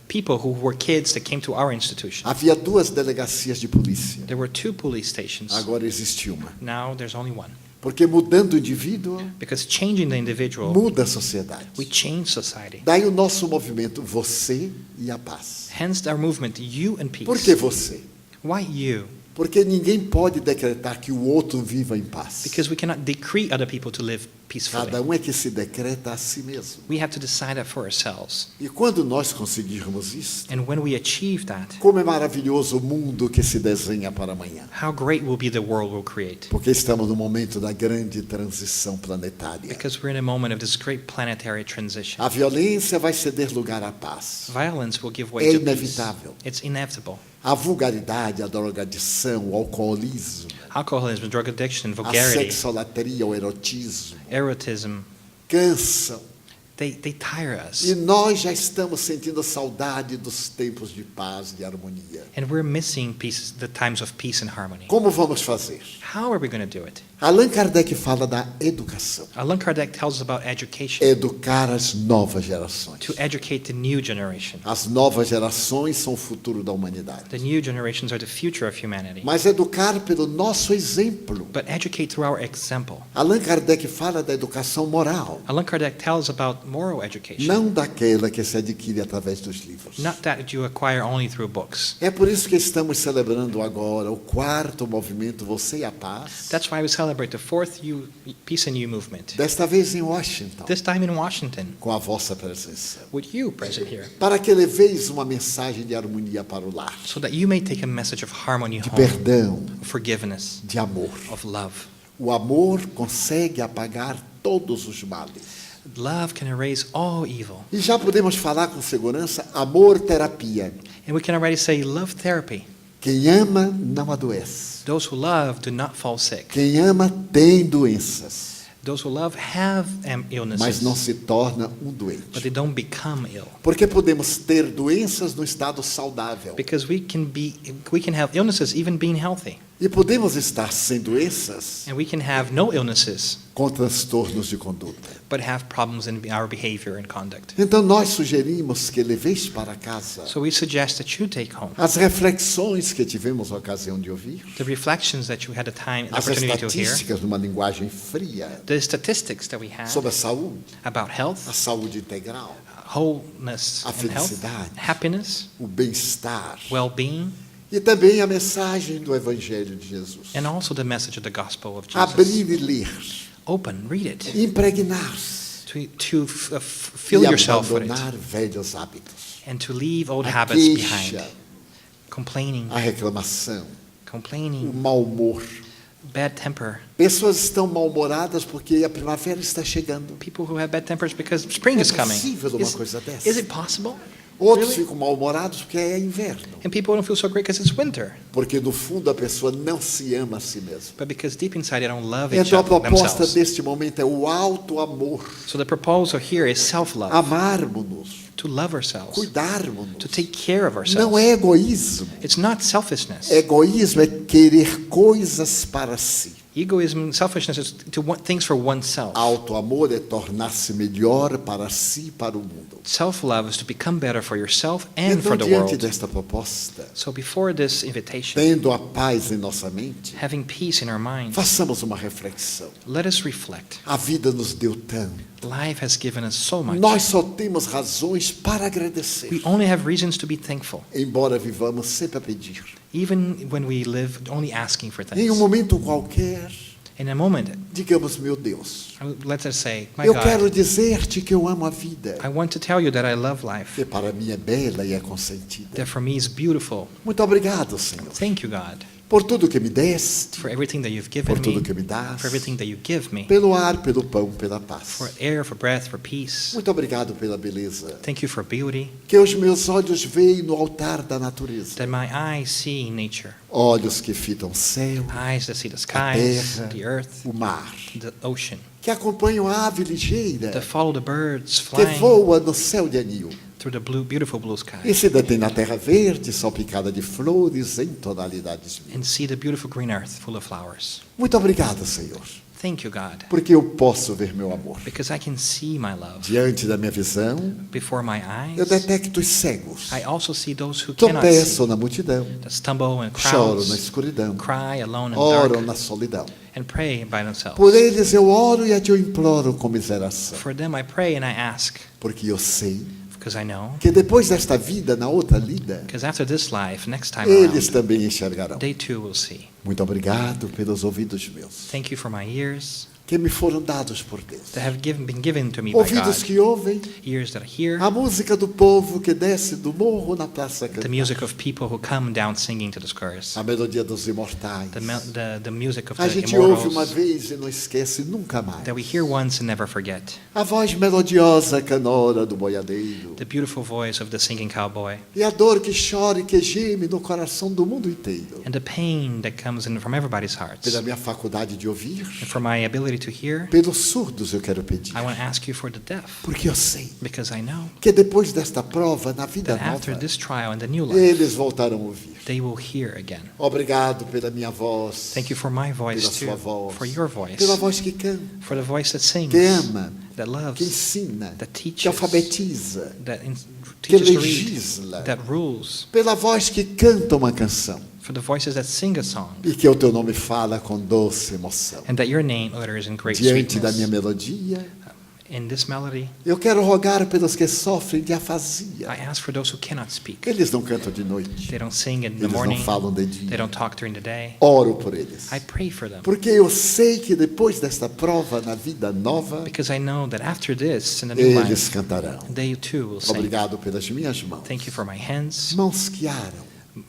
people who were kids that came to our institution. Havia 2 delegacias de polícia, There were 2 police stations. agora existe uma. Now there's only one. Porque mudando o indivíduo, Because changing the individual, muda a sociedade. we change society. Daí o nosso movimento, você e a paz. Hence our movement, you and Por que peace. você? Why you? Porque ninguém pode decretar que o outro viva em paz. Because we cannot decree other people to live peacefully. Cada um é que se decreta a si mesmo. We have to decide that for ourselves. E quando nós conseguirmos isso, And when we achieve that, como é maravilhoso o mundo que se desenha para amanhã. how great will be the world we'll create. Porque estamos no momento da grande transição planetária. Because we're in a moment of this great planetary transition. A violência vai ceder lugar à paz. Violence will give way É to peace. inevitável. It's inevitable. A vulgaridade, a drogadição, o alcoolismo, Alcoholism, drug addiction, a vulgarity, sexolatria, o erotismo, erotism, cansam. they tire us. E nós já estamos sentindo saudade dos tempos de paz, de harmonia. And we're missing the times of peace and harmony. Como vamos fazer? How are we going to do it? Allan Kardec fala da educação. Allan Kardec tells us about education, Educar as novas gerações. to educate the new generation. As novas gerações são o futuro da humanidade. The new generations are the future of humanity. Mas educar pelo nosso exemplo. But educate through our example. Allan Kardec fala da educação moral, Allan Kardec tells about moral education, não daquela que se adquire através dos livros. not that you acquire only through books. É por isso que estamos celebrando agora o 4º movimento Você e a Paz. That's why we celebrate the 4th Peace and You movement. Desta vez em Washington, This time in Washington, com a vossa presença. with you present here, Para que leveis uma mensagem de harmonia para o lar, so that you may take a message of harmony de home, perdão, of forgiveness, de amor. of love. O amor consegue apagar todos os males. Love can erase all evil. E já podemos falar com segurança amor-terapia. And we can already say love therapy. Quem ama não adoece. Those who love do not fall sick. Quem ama tem doenças, Those who love have mas não illnesses, se torna um but doente. they don't become ill. Porque podemos ter doenças no estado saudável. Because we can have illnesses even being healthy. E podemos estar sem doenças And we can have no illnesses, com transtornos de conduta. but have problems in our behavior and conduct. Então nós sugerimos que leveis para casa So we suggest that you take home as reflexões que tivemos a ocasião de ouvir, the reflections that you had the as opportunity to hear, estatísticas numa linguagem fria the statistics that we have sobre a saúde, about health, a saúde integral, wholeness a and health, felicidade, happiness, o bem-estar well-being, e também a mensagem do Evangelho de Jesus. and also the message of the gospel of Jesus. Abrir e ler, Open, read it, impregnar-se to fill e yourself with it, abandonar velhos hábitos. and to leave old A habits behind. queixa, Complaining, a reclamação, o complaining, mau humor. bad temper. Pessoas estão mal-humoradas porque a primavera está chegando. People who have bad tempers because spring is coming. possível uma coisa dessa? Is it possible? Outros Really? ficam mal-humorados porque é inverno. And people don't feel so great because it's winter, Porque no fundo a pessoa não se ama a si mesma. but because deep inside they don't love each Então a other proposta themselves. deste momento é o alto amor. So the proposal here is self-love, Amarmos-nos, to love ourselves, to cuidarmos-nos. take care of Não ourselves. é egoísmo. It's not selfishness. Egoísmo é querer coisas para si. Egoism and selfishness is to want things for oneself. Alto amor é tornar-se melhor para si e para o mundo. Self-love is to become better for yourself and Então, for the diante world. desta proposta, So before this invitation, tendo a paz em nossa mente, having peace in our minds, façamos uma reflexão. let us reflect. A vida nos deu tanto. Life has given us so much. Nós só temos razões para agradecer, We only have reasons to be thankful, embora vivamos sempre a pedir. even when we live only asking for Em um things. momento qualquer, In a moment, digamos, meu Deus, let us say, my eu quero God, dizer-te que eu amo a vida, I want to tell you that I love life, que para mim é bela e é consentida. that for me is beautiful. Muito obrigado, Senhor, Thank you, God, por tudo que me deste, for everything that you've por given tudo me, que me das, for everything that you give me, pelo ar, pelo pão, pela paz. for air, for breath, for peace. Muito obrigado pela beleza. Thank you for beauty, Que os meus olhos veem no altar da natureza. that my eyes see in nature, Olhos que fitam o céu, eyes that see the a skies, terra, the earth, o mar. the ocean, Que acompanham a ave ligeira that follow the birds que flying voa no céu de anil. through the beautiful blue sky, E se detém na terra verde, salpicada de flores em tonalidades mil. and see the beautiful green earth full of flowers. Muito obrigado, Senhor, Thank you, God, porque eu posso ver meu amor. because I can see my love. Diante da minha visão, Before my eu eyes, detecto os cegos. I also see those who cannot see, Tropeçam na multidão, that stumble in choram na crowds, escuridão, cry alone in oram dark, na solidão. and pray by themselves. Por eles eu oro e a te imploro com miseração, For them I pray and I ask, porque eu sei because I know, que depois desta vida, na outra lida, because after this life, next time eles around, também enxergarão. they too will see. Muito obrigado pelos ouvidos meus, Thank you for my ears que me foram dados por Deus. that have been given to me by Ouvidos God, que ouvem ears that hear, a música do povo que desce do morro na praça the cantando, music of people who come down singing to the chorus, a melodia dos imortais. the music of A the gente ouve uma immortals vez e não esquece nunca mais. that we hear once and never forget. A voz melodiosa canora do boiadeiro. The beautiful voice of the singing cowboy, E a dor que chora e que geme no coração do mundo inteiro. and the pain that comes in from everybody's hearts. Pela minha faculdade de ouvir, And for my ability to hear, pelos surdos eu quero pedir. I want to ask you for the deaf, Porque eu sei because I know que depois desta prova, na vida that after nova, this trial and the new life, eles voltarão a ouvir. they will hear again. Obrigado pela minha voz, Thank you for my voice pela sua too, voz, for your voice, pela voz que canta, for the voice that sings, que ama, that que loves, ensina, that que teaches, alfabetiza, that que teaches to legisla, read, that rules, pela voz que canta uma canção for the voices that sing a song, e que o teu nome fala com doce emoção. and that your name utters in great Diante da minha sweetness. melodia, In this melody, eu quero rogar pelos que sofrem de afasia. I ask for those who cannot speak. Eles não cantam de noite, They don't sing in the eles não morning, falam de they dia. don't talk during the day. Oro por eles, I pray for them, porque eu sei que depois desta prova na vida nova, because I know that after this, in the new eles life, cantarão. they too will sing. Obrigado pelas minhas mãos, Thank you for my hands, mãos que aram,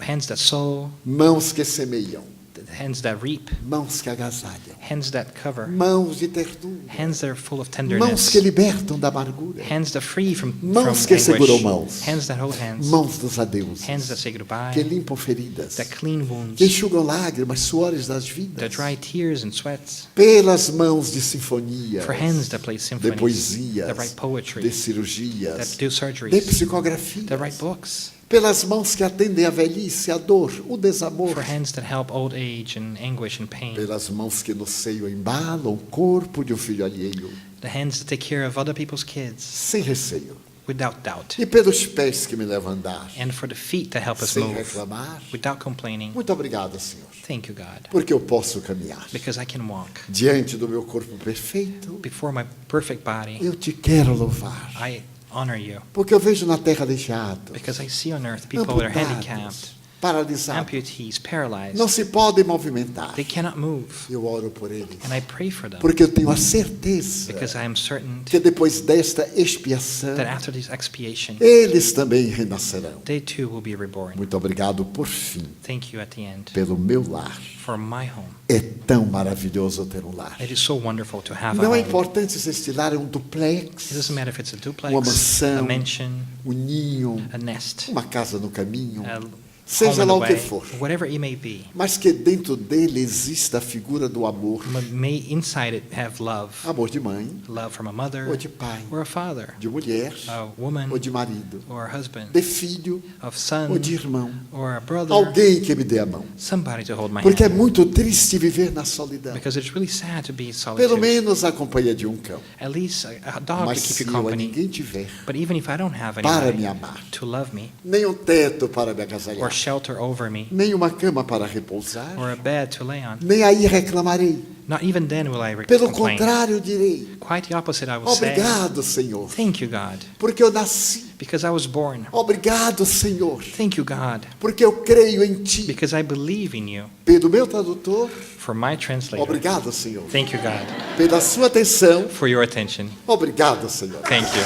hands that sow, mãos que semeiam, hands that reap, mãos que agasalham, hands that cover, mãos de ternura, hands that are full of mãos tenderness, que libertam da amargura, hands that free from mãos que seguram anguish, mãos, hands that hold hands, mãos dos adeusos, hands that say goodbye, que limpam feridas, that clean wounds, que enxugam lágrimas, suores das that vidas, dry tears and sweats, pelas mãos de sinfonia, for hands that play de symphonies, poesias, that write poetry, de that cirurgias, do de surgeries, psicografias, that write books, pelas mãos que atendem a velhice, a dor, o desamor, for hands that help old age and anguish and pain, pelas mãos que no seio embalam o corpo de um filho alheio, the hands that take care of other people's kids sem receio, without doubt, e pelos pés que me levam a andar, and for the feet that help us sem move reclamar. without complaining. Muito obrigado, Senhor, Thank you, God, porque eu posso caminhar because I can walk diante do meu corpo perfeito. before my perfect body. Eu te quero louvar, I honor you porque eu vejo na terra aleijado, because I see on earth people that are handicapped, amputados, paralisados, amputees, paralyzed. não se podem movimentar. They cannot move, Eu oro por eles, and I pray for them porque eu tenho a certeza because I am certain que depois desta expiação, that after this expiation, eles também renascerão. they too will be reborn. Muito obrigado por fim, Thank you at the end pelo meu lar. for my home. É tão maravilhoso ter um lar. It is so wonderful to have a Não é home. importante se este lar é um It duplex, doesn't matter if it's a uma duplex, a mansão, mansion, um ninho, a nest, uma casa no caminho, a home seja in lá the o que way, for, whatever it may be. mas que dentro dele exista a figura do amor. May inside it have love, Amor de mãe, love from a mother ou de pai, or a father, de mulher, a woman ou de marido, or a husband, de filho, of son ou de irmão. or a brother, Alguém que me dê a mão. somebody to hold my Porque é hand. muito triste viver na solidão. Because it's really sad to be in Pelo solitude. menos a companhia de um cão. At least a dog Mas to keep se you eu a company. ninguém tiver, But even if I don't have para anybody me amar, to love me, nem um teto para me or agasalhar, shelter over me, nem uma cama para repousar, or a bed to lay on, nem aí reclamarei. not even then will I Pelo complain. contrário, direi: Quite the opposite, I will say, obrigado, Senhor, thank you, God, porque eu nasci. because I was born. Obrigado, Senhor, Thank you, God, porque eu creio em Ti. because I believe in you. Pelo meu tradutor, For my translator, obrigado, Senhor. thank you, God, Pela sua atenção, for your attention. obrigado, Senhor. Thank you.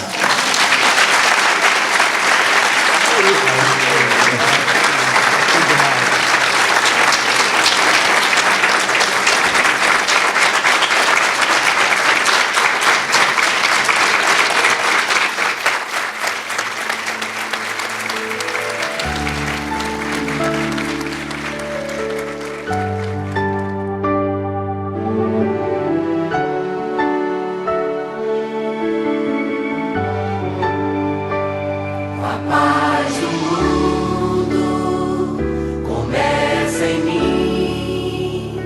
A paz do mundo começa em mim.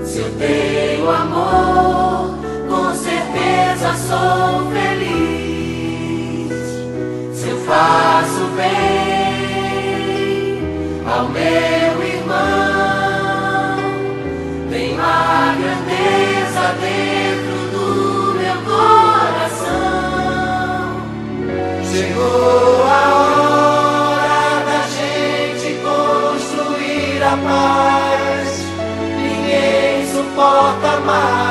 Se eu tenho amor, com certeza sou feliz. Se eu faço bem ao meu irmão, tenho a grandeza dentro do meu coração. Chegou a hora da gente construir a paz. Ninguém suporta mais